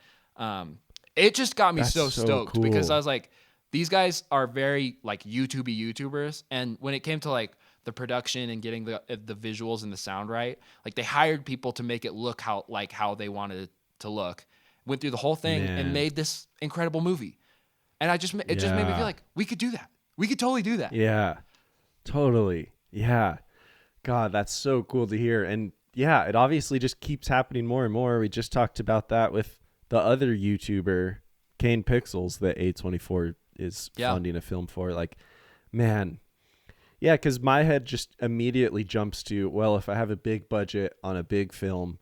it just got me so stoked cool. because I was like, these guys are very like YouTubers, and when it came to like the production and getting the visuals and the sound right, like they hired people to make it look how they wanted it to look. Went through the whole thing and made this incredible movie, and it just made me feel like we could do that. We could totally do that. Yeah, totally. Yeah. God, that's so cool to hear. And yeah, it obviously just keeps happening more and more. We just talked about that with the other YouTuber, Kane Pixels, that A24 is funding a film for. Like, man. Yeah, because my head just immediately jumps to, well, if I have a big budget on a big film,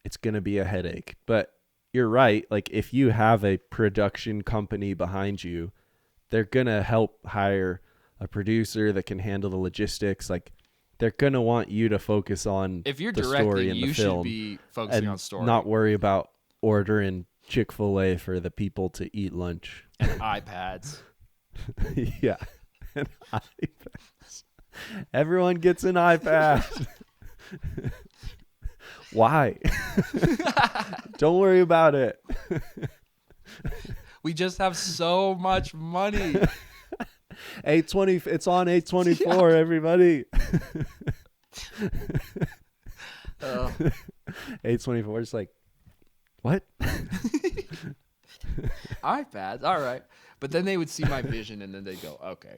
it's going to be a headache. But you're right. Like, if you have a production company behind you, they're going to help hire a producer that can handle the logistics. Like, they're going to want you to focus on if you're the directing, story and the you film should be focusing and on story. not worry about ordering Chick-fil-A for the people to eat lunch. And iPads. Yeah. And iPads. Everyone gets an iPad. Why? Don't worry about it. We just have so much money. It's on A24, everybody. A24 is like, what? iPads, all right. But then they would see my vision and then they'd go, okay.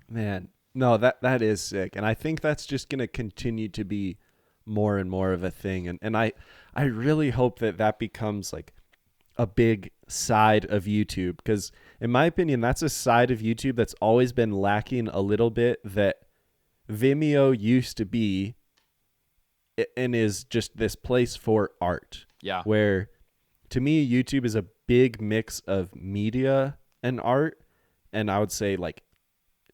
Man, no, that is sick. And I think that's just going to continue to be more and more of a thing. And I really hope that becomes like a big side of YouTube, because in my opinion, that's a side of YouTube that's always been lacking a little bit, that Vimeo used to be and is just this place for art. Yeah. Where to me, YouTube is a big mix of media and art. And I would say like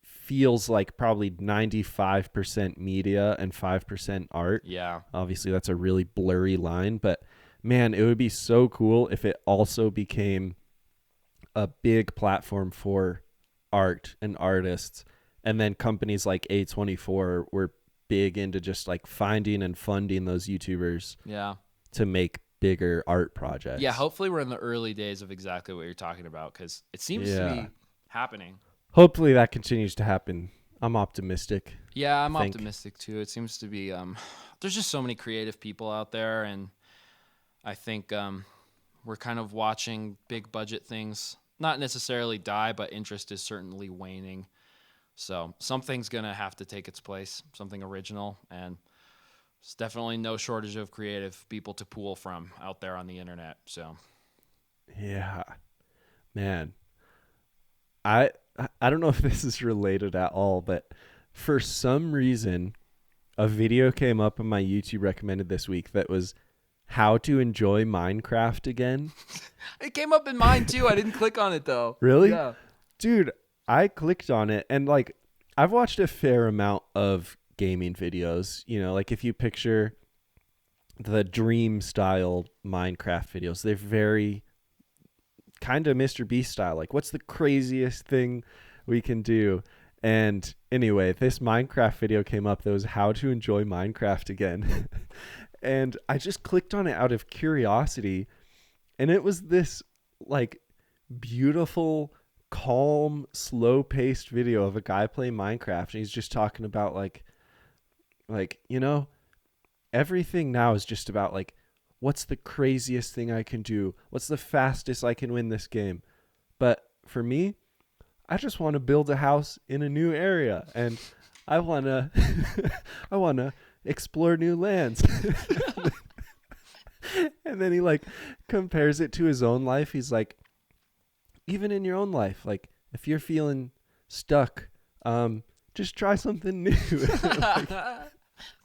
feels like probably 95% media and 5% art. Yeah. Obviously that's a really blurry line, but man, it would be so cool if it also became a big platform for art and artists. And then companies like A24 were big into just like finding and funding those YouTubers to make bigger art projects. Yeah, hopefully we're in the early days of exactly what you're talking about, because it seems to be happening. Hopefully that continues to happen. I'm optimistic. Yeah, I'm optimistic too. It seems to be there's just so many creative people out there, and I think we're kind of watching big budget things not necessarily die, but interest is certainly waning. So something's going to have to take its place, something original, and there's definitely no shortage of creative people to pull from out there on the internet. So yeah, man, I don't know if this is related at all, but for some reason a video came up on my YouTube recommended this week that was how to enjoy Minecraft again. It came up in mine too. I didn't click on it though. Really? Yeah. Dude, I clicked on it, and like I've watched a fair amount of gaming videos, you know, like if you picture the dream style Minecraft videos, they're very kind of MrBeast style. Like, what's the craziest thing we can do? And anyway, this Minecraft video came up that was how to enjoy Minecraft again. And I just clicked on it out of curiosity, and it was this like beautiful, calm, slow-paced video of a guy playing Minecraft, and he's just talking about like you know, everything now is just about like, what's the craziest thing I can do? What's the fastest I can win this game? But for me, I just want to build a house in a new area, and I want to explore new lands. And then he like compares it to his own life. He's like, even in your own life, like if you're feeling stuck, just try something new.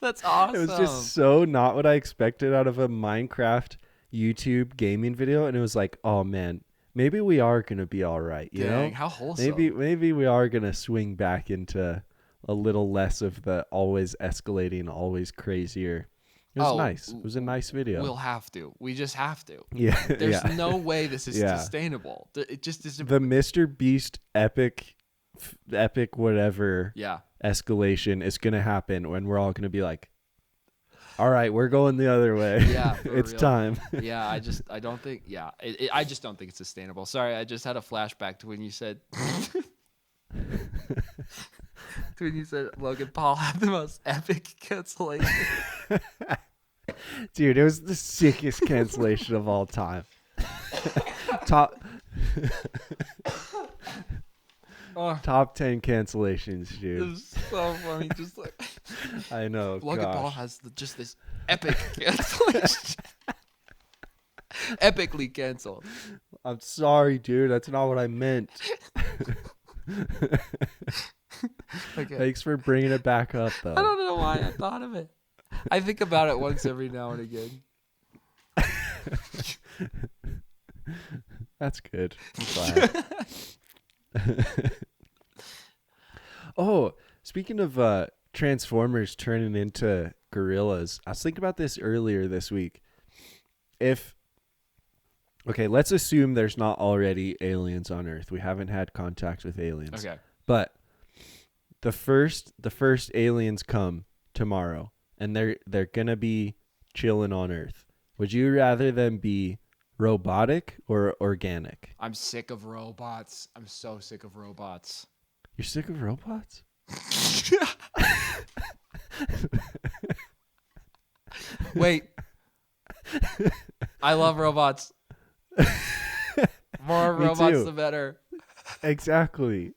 That's awesome. It was just so not what I expected out of a Minecraft YouTube gaming video, and it was like, oh man, maybe we are gonna be all right, you know? How wholesome. Maybe we are gonna swing back into a little less of the always escalating, always crazier. It was nice. It was a nice video. We'll have to. We just have to. Yeah. There's no way this is sustainable. It just isn't. The MrBeast epic whatever escalation is gonna happen when we're all gonna be like, all right, we're going the other way. Yeah, it's real. time. Yeah, I just don't think it's sustainable. Sorry, I just had a flashback to when you said Logan Paul had the most epic cancellation. Dude, it was the sickest cancellation of all time. Top 10 cancellations, dude. It was so funny. Just like I know. Logan Paul has just this epic cancellation. Epically canceled. I'm sorry, dude. That's not what I meant. Okay. Thanks for bringing it back up, though. I don't know why I thought of it. I think about it once every now and again. That's good. I'm glad. Oh, speaking of Transformers turning into gorillas, I was thinking about this earlier this week. Let's assume there's not already aliens on Earth. We haven't had contact with aliens. Okay. But the first aliens come tomorrow, and they're gonna be chilling on Earth. Would you rather them be robotic or organic? I'm sick of robots. I'm so sick of robots. You're sick of robots? Wait. I love robots. More Me robots, too. the better. Exactly.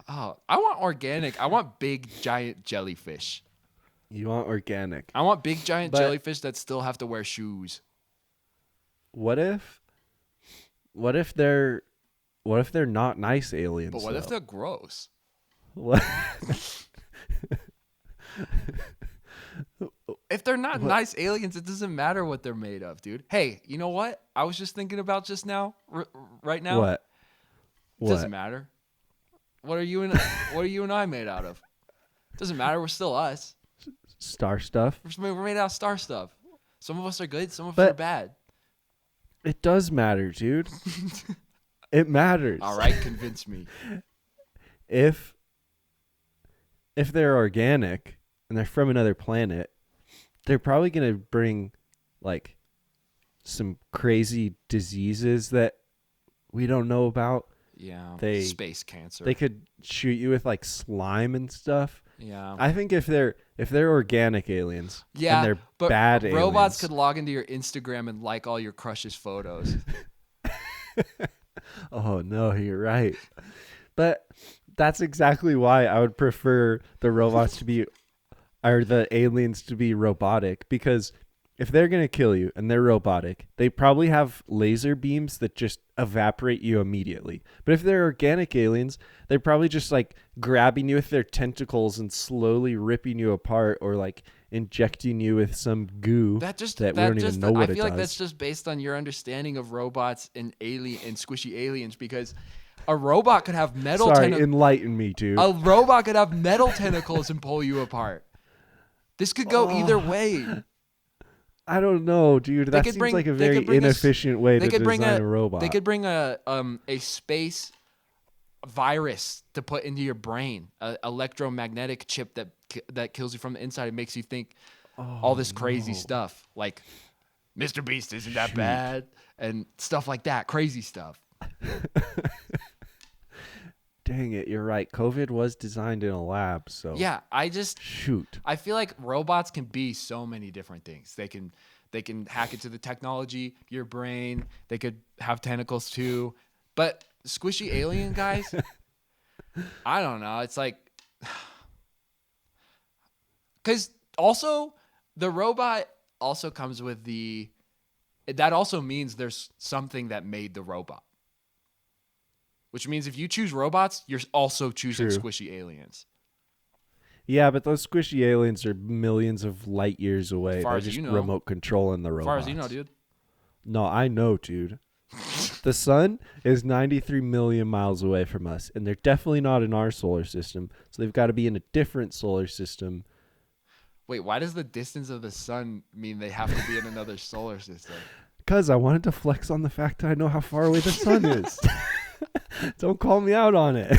Oh, I want organic. I want big, giant jellyfish. You want organic. I want big, giant jellyfish that still have to wear shoes. What if they're not nice aliens? But what if they're gross? What? If they're not nice aliens, it doesn't matter what they're made of, dude. Hey, you know what? I was just thinking about just now, right now. What? It doesn't matter. What are you and I made out of? It doesn't matter. We're still us. Star stuff? We're made out of star stuff. Some of us are good. Some of us are bad. It does matter, dude. It matters. All right, convince me. If they're organic and they're from another planet, they're probably going to bring like some crazy diseases that we don't know about. Yeah, space cancer. They could shoot you with like slime and stuff. Yeah. I think if they're organic aliens, and they're but bad robots aliens, could log into your Instagram and like all your crush's photos. Oh no, you're right. But that's exactly why I would prefer the robots to be, or the aliens to be robotic, because if they're going to kill you and they're robotic, they probably have laser beams that just evaporate you immediately. But if they're organic aliens, they're probably just like grabbing you with their tentacles and slowly ripping you apart, or like injecting you with some goo that we don't even know what it does. I feel like that's just based on your understanding of robots and squishy aliens, because a robot could have metal tentacles. Enlighten me, dude. A robot could have metal tentacles and pull you apart. This could go either way. I don't know, dude. That seems like a very inefficient way to design a robot. They could bring a space virus to put into your brain, an electromagnetic chip that kills you from the inside and makes you think all this crazy stuff, like MrBeast isn't that bad and stuff like that, crazy stuff. Dang it, you're right. COVID was designed in a lab, so yeah. I feel like robots can be so many different things. They can hack into the technology, your brain. They could have tentacles too. But squishy alien guys, I don't know. It's like, because also the robot also comes with that also means there's something that made the robot. which means if you choose robots, you're also choosing True. squishy aliens. Yeah, but those squishy aliens are millions of light years away. As far They're as just you know. remote controlling the As robots. far as you know, dude. No, I know, dude. The sun is 93 million miles away from us, and they're definitely not in our solar system. So they've got to be in a different solar system. Wait, why does the distance of the sun mean they have to be in another solar system? Because I wanted to flex on the fact that I know how far away the sun is. Don't call me out on it.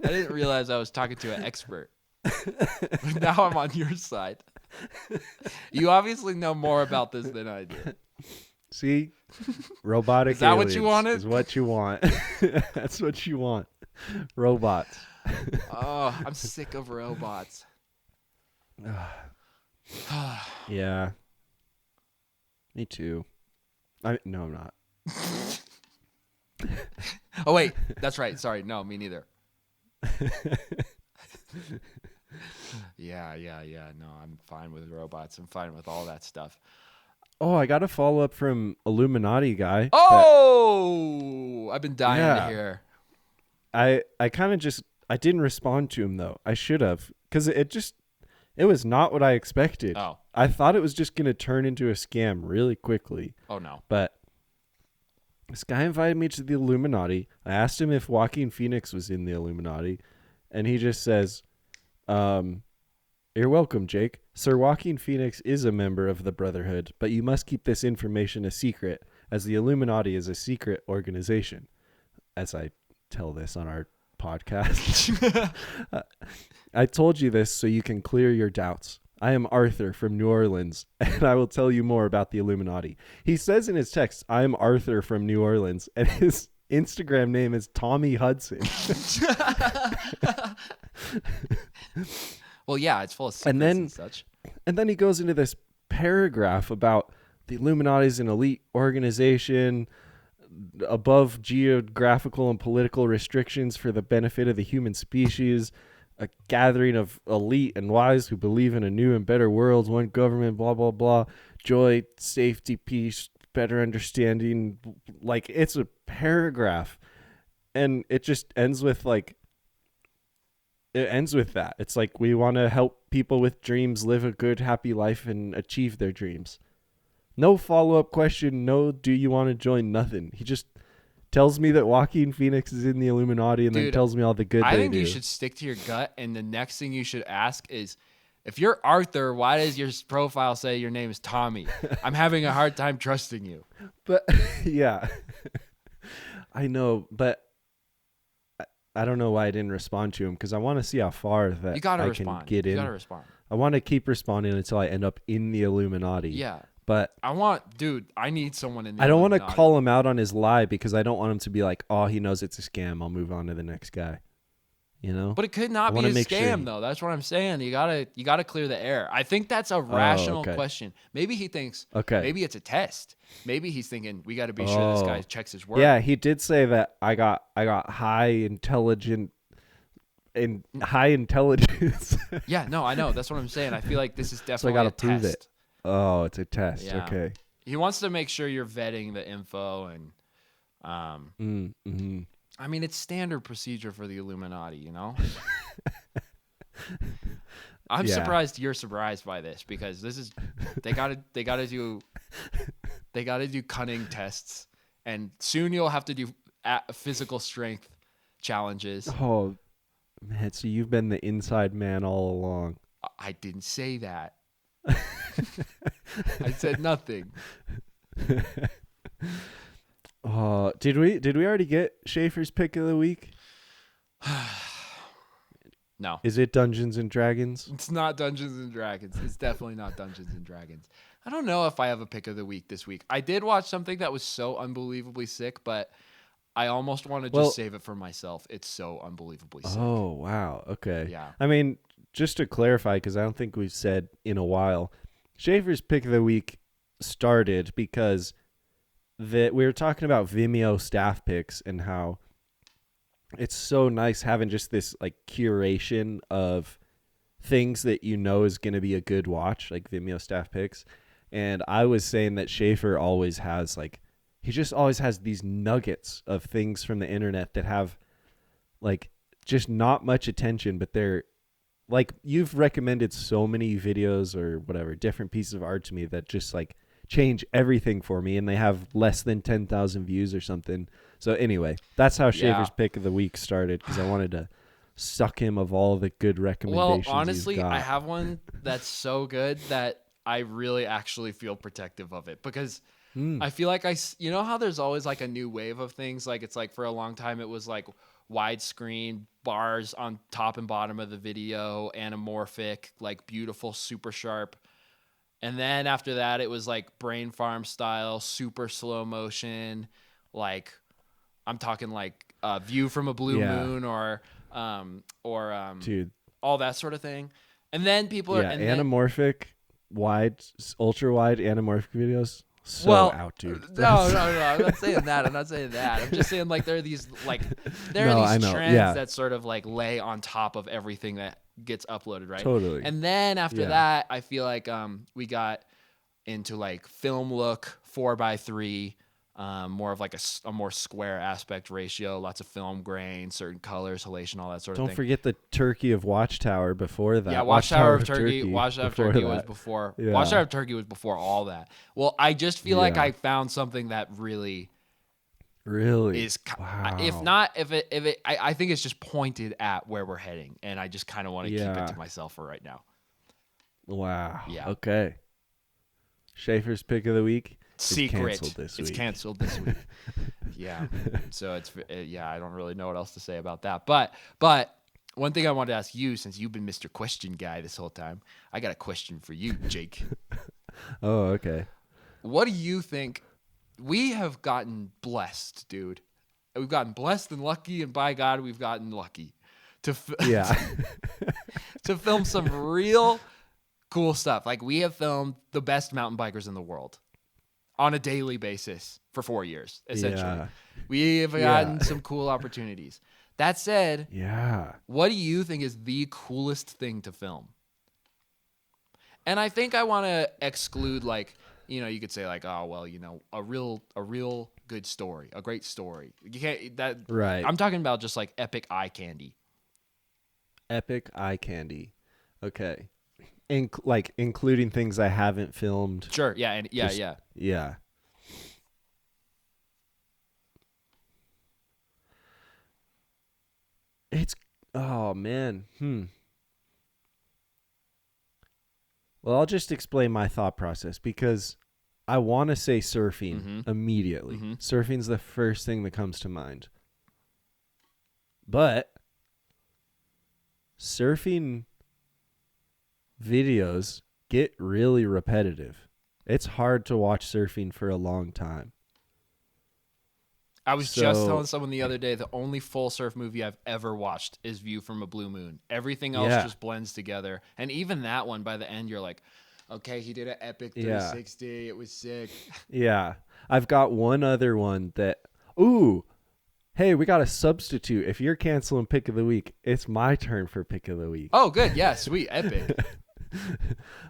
I didn't realize I was talking to an expert. But now I'm on your side. You obviously know more about this than I do. See? Robotic Is that what you aliens wanted? is what you want. That's what you want. Robots. Oh, I'm sick of robots. Yeah. Me too. No, I'm not. Oh, wait. That's right. Sorry. No, me neither. Yeah. No, I'm fine with robots. I'm fine with all that stuff. Oh, I got a follow up from Illuminati guy. Oh, I've been dying to Yeah. hear. I kind of just I didn't respond to him though. I should have, because it was not what I expected. Oh. I thought it was just gonna turn into a scam really quickly. Oh, no. But this guy invited me to the Illuminati. I asked him if Joaquin Phoenix was in the Illuminati, and he just says, "You're welcome, Jake. Sir Joaquin Phoenix is a member of the Brotherhood, but you must keep this information a secret, as the Illuminati is a secret organization." As I tell this on our podcast. I told you this so you can clear your doubts. I am Arthur from New Orleans, and I will tell you more about the Illuminati. He says in his text, I'm Arthur from New Orleans, and his Instagram name is Tommy Hudson. Well, yeah, it's full of secrets and such. And then he goes into this paragraph about the Illuminati is an elite organization above geographical and political restrictions for the benefit of the human species, a gathering of elite and wise who believe in a new and better world, one government, blah, blah, blah, joy, safety, peace, better understanding. Like, it's a paragraph, and it just ends with like, it ends with that. It's like, we want to help people with dreams live a good, happy life and achieve their dreams. No follow-up question. No, do you want to join? Nothing. He just tells me that Joaquin Phoenix is in the Illuminati, and then tells me all the good I they think do. you should stick to your gut, and the next thing you should ask is, if you're Arthur, why does your profile say your name is Tommy? I'm having a hard time trusting you. But yeah, I know, but I don't know why I didn't respond to him, because I want to see how far that You gotta I respond. can get in. You gotta respond. I want to keep responding until I end up in the Illuminati. Yeah. But I need someone in the I don't want to Illuminati. call him out on his lie, because I don't want him to be like, oh, he knows it's a scam, I'll move on to the next guy. You know? But it could not I be wanna a make sure scam, though. That's what I'm saying. You gotta clear the air. I think that's a rational okay. question. Maybe he thinks, Okay. maybe it's a test. Maybe he's thinking, we got to be sure this guy checks his work. Yeah, he did say that I got high intelligence. Yeah, no, I know. That's what I'm saying. I feel like this is So I definitely gotta a prove test. it. Oh, it's a test. Yeah. Okay. He wants to make sure you're vetting the info, and I mean, it's standard procedure for the Illuminati, you know? I'm Yeah. surprised you're surprised by this, because this is they gotta do cunning tests, and soon you'll have to do physical strength challenges. Oh, man. So you've been the inside man all along. I didn't say that. I said nothing. Did we already get Schaefer's pick of the week? No. Is it Dungeons and Dragons? It's not Dungeons and Dragons. It's definitely not Dungeons and Dragons. I don't know if I have a pick of the week this week. I did watch something that was so unbelievably sick, but I almost want to just save it for myself. It's so unbelievably sick. Oh, wow. Okay. Yeah. I mean, just to clarify, because I don't think we've said in a while, Schaefer's pick of the week started because we were talking about Vimeo staff picks and how it's so nice having just this like curation of things that you know is going to be a good watch, like Vimeo staff picks. And I was saying that Shaffer always has like he just always has these nuggets of things from the internet that have like just not much attention, but they're like, you've recommended so many videos or whatever, different pieces of art to me that just like change everything for me, and they have less than 10,000 views or something. So anyway, that's how Shaffer's pick of the week started, because I wanted to suck him of all the good recommendations. Well, honestly, he's got. I have one that's so good that I really actually feel protective of it, because I feel like you know how there's always like a new wave of things, like it's like for a long time it was like widescreen bars on top and bottom of the video, anamorphic, like beautiful, super sharp. And then after that, it was like brain farm style, super slow motion, like I'm talking like View from a Blue Moon or Dude, all that sort of thing. And then people are anamorphic, wide, ultra wide anamorphic videos. So out, dude. No, I'm not saying that. I'm just saying like there are these trends that sort of like lay on top of everything that gets uploaded, right? Totally. And then after that, I feel like we got into like film look 4:3, more of like a more square aspect ratio, lots of film grain, certain colors, halation, all that sort of thing. Don't forget the Turkey of Watchtower before that. Yeah, Watchtower of Turkey. Watchtower of Turkey was before. Yeah. Watchtower of Turkey was before all that. Well, I just feel like I found something that really is. Wow. I think it's just pointed at where we're heading, and I just kind of want to keep it to myself for right now. Wow. Yeah. Okay. Shaffer's pick of the week. Secret. It's canceled this week. Yeah. So I don't really know what else to say about that. But one thing I wanted to ask you, since you've been Mr. Question Guy this whole time, I got a question for you, Jake. Oh, okay. What do you think? We have gotten blessed, dude. We've gotten blessed and lucky, and by God, we've gotten lucky to to film some real cool stuff. Like, we have filmed the best mountain bikers in the world on a daily basis for 4 years, essentially. Yeah. We have gotten some cool opportunities. That said, what do you think is the coolest thing to film? And I think I want to exclude, like, you could say like, oh, well, a real good story, a great story. You can't that right. I'm talking about just like epic eye candy. Epic eye candy. Okay. Including things I haven't filmed. Sure. Yeah. And yeah. It's, oh man. Well, I'll just explain my thought process, because I want to say surfing immediately. Surfing's the first thing that comes to mind. But surfing videos get really repetitive. It's hard to watch surfing for a long time. I was just telling someone the other day, the only full surf movie I've ever watched is View from a Blue Moon. Everything else just blends together. And even that one, by the end, you're like, okay, he did an epic 360. It was sick. Yeah. I've got one other one that, hey, we got a substitute. If you're canceling pick of the week, it's my turn for pick of the week. Oh, good. Yeah, sweet. Epic.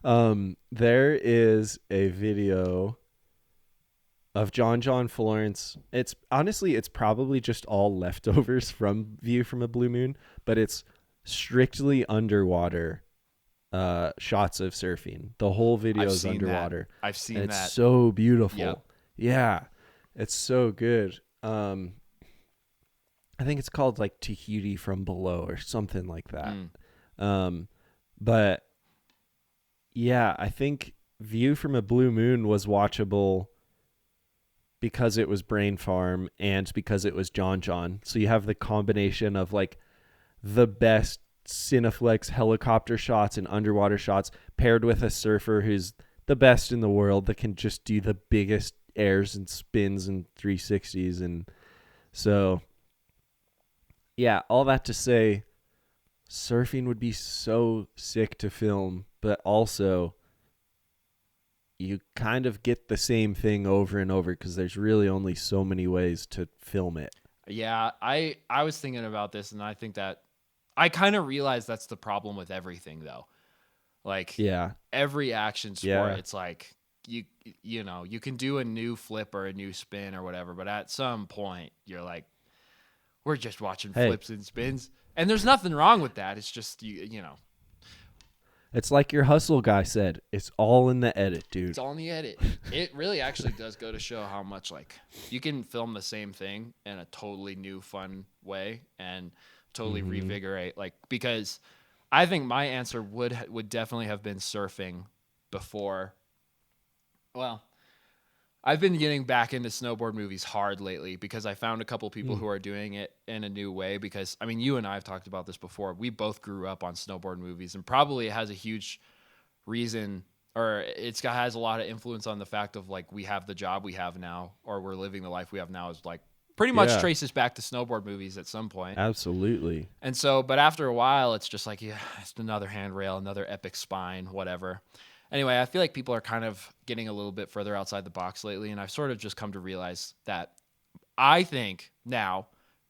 There is a video of John Florence. It's probably just all leftovers from View from a Blue Moon, but it's strictly underwater shots of surfing. The whole video is underwater. I've seen and that. It's so beautiful. Yep. Yeah, it's so good. I think it's called like Tahiti from Below or something like that. But yeah, I think View from a Blue Moon was watchable because it was Brain Farm and because it was John. So you have the combination of like the best Cineflex helicopter shots and underwater shots paired with a surfer who's the best in the world that can just do the biggest airs and spins and 360s. And so, yeah, all that to say, surfing would be so sick to film, but also you kind of get the same thing over and over because there's really only so many ways to film it. Yeah, I was thinking about this, and I think that I kind of realized that's the problem with everything, though. Like, every action sport, it's like you know, you can do a new flip or a new spin or whatever, but at some point you're like, we're just watching flips and spins, and there's nothing wrong with that. It's just you know. It's like your hustle guy said. It's all in the edit, dude. It's all in the edit. It really actually does go to show how much like you can film the same thing in a totally new, fun way and totally revigorate. Like, because I think my answer would definitely have been surfing before. Well, I've been getting back into snowboard movies hard lately because I found a couple people who are doing it in a new way. Because, I mean, you and I have talked about this before. We both grew up on snowboard movies, and probably it has a huge reason, or has a lot of influence on the fact of like we have the job we have now, or we're living the life we have now, is like pretty much traces back to snowboard movies at some point. Absolutely. And so, but after a while, it's just like, yeah, it's another handrail, another epic spine, whatever. Anyway, I feel like people are kind of getting a little bit further outside the box lately, and I've sort of just come to realize that I think now,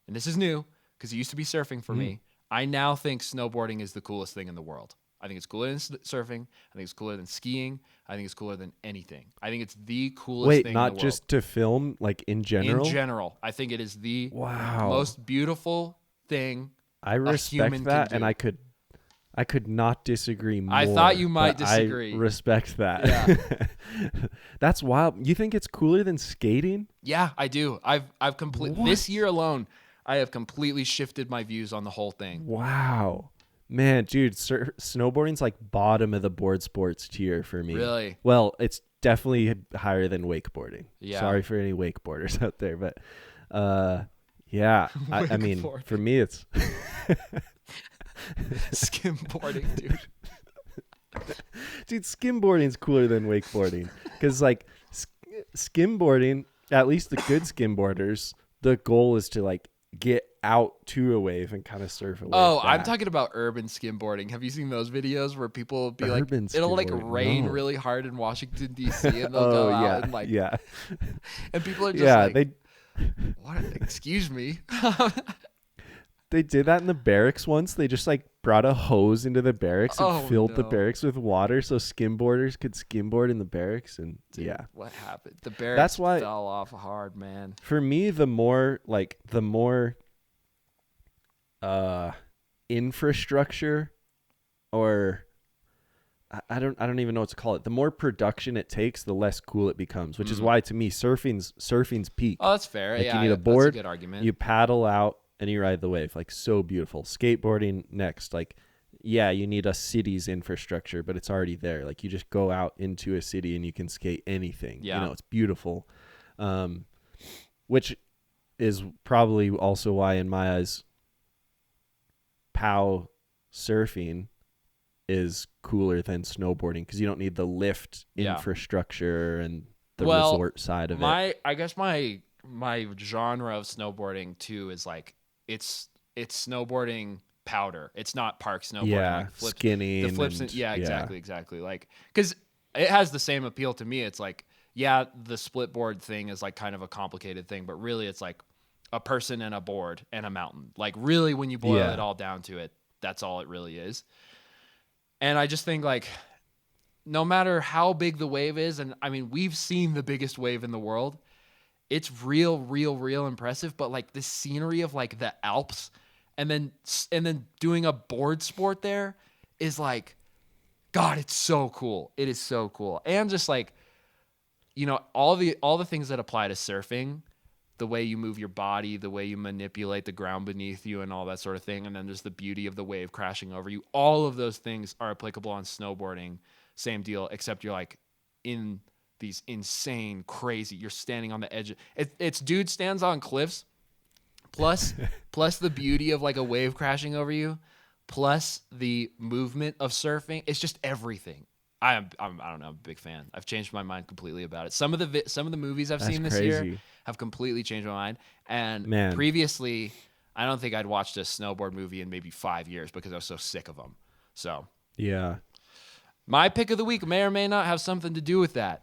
and this is new because it used to be surfing for me, I now think snowboarding is the coolest thing in the world. I think it's cooler than surfing. I think it's cooler than skiing. I think it's cooler than anything. I think it's the coolest thing in the world. Wait, not just to film, like in general? In general. I think it is the most beautiful thing I respect that, and I could not disagree more. I thought you might disagree. I respect that. Yeah. That's wild. You think it's cooler than skating? Yeah, I do. I've completely this year alone, I have completely shifted my views on the whole thing. Wow. Man, dude, snowboarding's like bottom of the board sports tier for me. Really? Well, it's definitely higher than wakeboarding. Yeah. Sorry for any wakeboarders out there, but yeah. I mean, for me, it's skimboarding, dude. Dude, skimboarding's cooler than wakeboarding because like skimboarding, at least the good skimboarders, the goal is to like get out to a wave and kind of surf a wave. Oh, back. I'm talking about urban skimboarding. Have you seen those videos where people will be Urban like, it'll like rain really hard in Washington D.C. and they'll go out and like, and people are just what? Excuse me. They did that in the barracks once. They just like brought a hose into the barracks and filled the barracks with water so skimboarders could skimboard in the barracks. And dude, what happened? The barracks fell off hard, man. For me, the more infrastructure, or I don't even know what to call it. The more production it takes, the less cool it becomes. Which is why, to me, surfing's peak. Oh, that's fair. Like, yeah, you need a board. That's a good argument. You paddle out and you ride the wave. Like, so beautiful. Skateboarding next. Like, yeah, you need a city's infrastructure, but it's already there. Like, you just go out into a city and you can skate anything. Yeah. You know, it's beautiful. Which is probably also why, in my eyes, POW surfing is cooler than snowboarding, because you don't need the lift infrastructure and the resort side of it. I guess my genre of snowboarding too is like it's snowboarding powder. It's not park snowboarding. Yeah, like flips, skinny. The flips. Exactly. Like, because it has the same appeal to me. It's like, yeah, the split board thing is like kind of a complicated thing, but really it's like a person and a board and a mountain. Like, really, when you boil it all down to it, that's all it really is. And I just think, like, no matter how big the wave is, and I mean, we've seen the biggest wave in the world. It's real impressive. But like the scenery of like the Alps, and then doing a board sport there is like, God, it's so cool. It is so cool. And just like, you know, all the things that apply to surfing, the way you move your body, the way you manipulate the ground beneath you and all that sort of thing. And then there's the beauty of the wave crashing over you. All of those things are applicable on snowboarding. Same deal, except you're like in these insane, crazy, you're standing on the edge. It's dude stands on cliffs, plus the beauty of like a wave crashing over you, plus the movement of surfing. It's just everything. I don't know, I'm a big fan. I've changed my mind completely about it. Some of the movies I've seen this year have completely changed my mind. And previously, I don't think I'd watched a snowboard movie in maybe 5 years because I was so sick of them. So yeah, my pick of the week may or may not have something to do with that.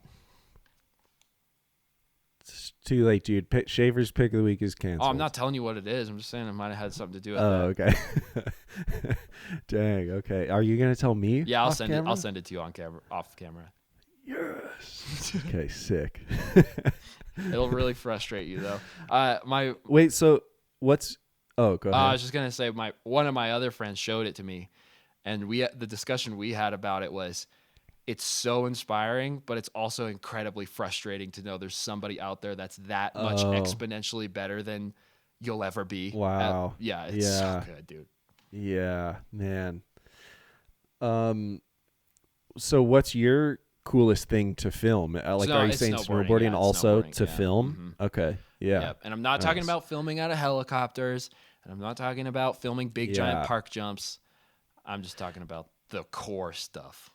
It's too late, dude. Shaver's pick of the week is canceled. Oh, I'm not telling you what it is. I'm just saying it might have had something to do with that. Oh, okay. Dang. Okay. Are you gonna tell me? Yeah, I'll send it to you on camera, off camera. Yeah. Yes. Okay, sick. It'll really frustrate you though. Wait, so what's? Oh, go ahead. I was just gonna say one of my other friends showed it to me, and the discussion we had about it was, it's so inspiring, but it's also incredibly frustrating to know there's somebody out there that's that much exponentially better than you'll ever be. Wow. It's so good, dude. Yeah, man. So what's your coolest thing to film? Are you saying snowboarding also to film? Mm-hmm. Okay. Yeah. Yep. And I'm not talking about filming out of helicopters, and I'm not talking about filming big giant park jumps. I'm just talking about the core stuff.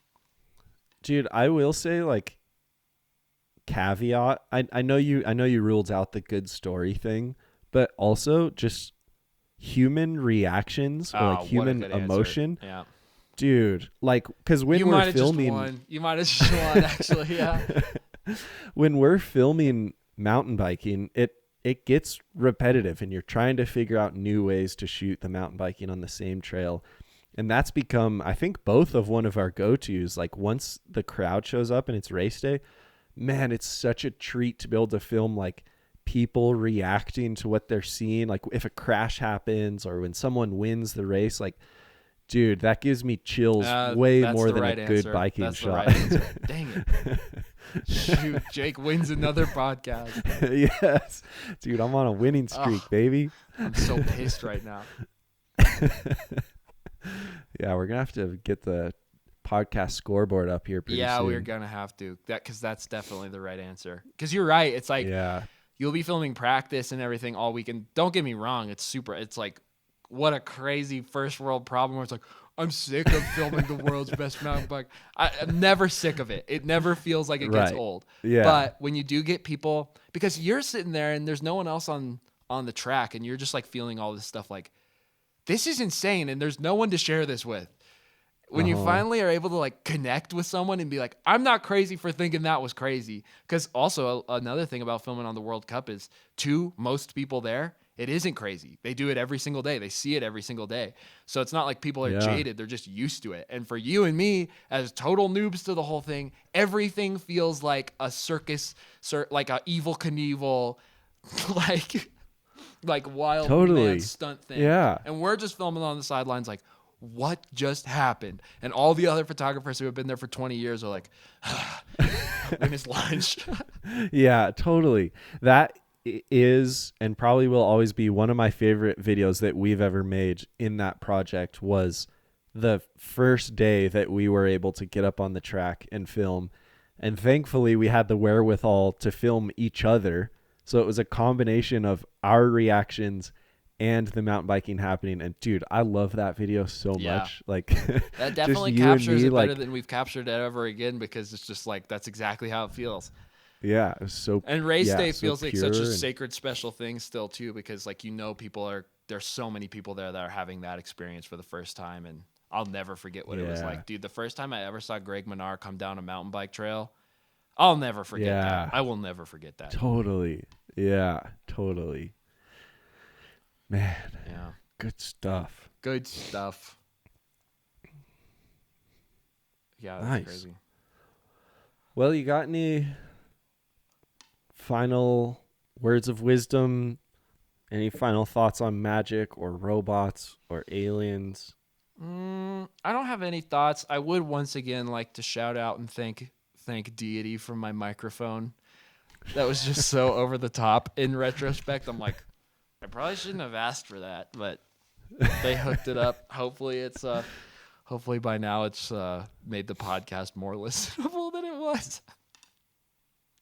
Dude, I will say, like, caveat. I know you ruled out the good story thing, but also just human reactions or like human emotion. Yeah. Dude, like, because when we're filming, you might have just won, actually. Yeah. When we're filming mountain biking, it gets repetitive, and you're trying to figure out new ways to shoot the mountain biking on the same trail. And that's become, I think, both of one of our go-tos. Like, once the crowd shows up and it's race day, man, it's such a treat to be able to film, like, people reacting to what they're seeing. Like, if a crash happens or when someone wins the race, like, dude, that gives me chills way more than a good biking shot. Dang it. Shoot, Jake wins another podcast. Yes. Dude, I'm on a winning streak, baby. I'm so pissed right now. Yeah, we're going to have to get the podcast scoreboard up here pretty soon. Yeah, we're going to have to. Because that's definitely the right answer. Because you're right. It's like, you'll be filming practice and everything all weekend. Don't get me wrong. It's like, what a crazy first world problem where it's like, I'm sick of filming the world's best mountain bike. I'm never sick of it. It never feels like it gets old. Yeah. But when you do get people, because you're sitting there and there's no one else on the track, and you're just like feeling all this stuff like, this is insane, and there's no one to share this with. When you finally are able to like connect with someone and be like, I'm not crazy for thinking that was crazy. Because also another thing about filming on the World Cup is, to most people there, it isn't crazy. They do it every single day. They see it every single day. So it's not like people are jaded. They're just used to it. And for you and me, as total noobs to the whole thing, everything feels like a circus, like a Evel Knievel, like wild man stunt thing. Yeah. And we're just filming on the sidelines like, what just happened? And all the other photographers who have been there for 20 years are like, when is lunch? Yeah, totally. That is and probably will always be one of my favorite videos that we've ever made in that project. Was the first day that we were able to get up on the track and film. And thankfully we had the wherewithal to film each other. So it was a combination of our reactions and the mountain biking happening. And dude, I love that video so much. Like, that definitely captures it better than we've captured it ever again, because it's just like, that's exactly how it feels. Yeah, it was so. And race day so feels like such a and sacred, special thing still too, because like, there's so many people there that are having that experience for the first time, and I'll never forget what it was like, dude. The first time I ever saw Greg Menard come down a mountain bike trail, I'll never forget that. I will never forget that. Totally. Yeah, totally. Man. Yeah. Good stuff. Good stuff. Yeah, that's nice. Crazy. Well, you got any final words of wisdom? Any final thoughts on magic or robots or aliens? I don't have any thoughts. I would once again like to shout out and thank deity for my microphone. That was just so over the top. In retrospect, I'm like, I probably shouldn't have asked for that, but they hooked it up. Hopefully by now it's made the podcast more listenable than it was.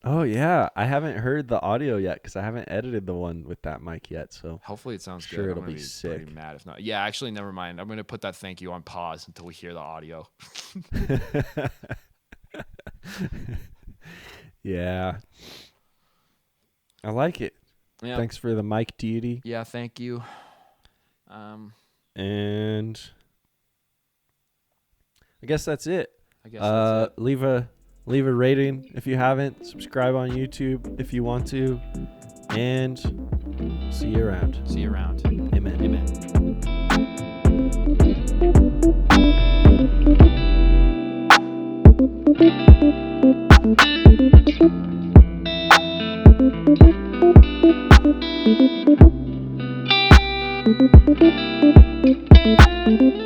Oh yeah, I haven't heard the audio yet because I haven't edited the one with that mic yet. So hopefully it sounds good. Sure, it'll I'm gonna be sick. Pretty mad if not. Yeah, actually, never mind. I'm gonna put that thank you on pause until we hear the audio. Yeah, I like it. Yeah. Thanks for the mic, deity. Yeah, thank you. And I guess that's it. That's it. Leave a rating if you haven't. Subscribe on YouTube if you want to. And see you around. See you around. Amen. Amen. night.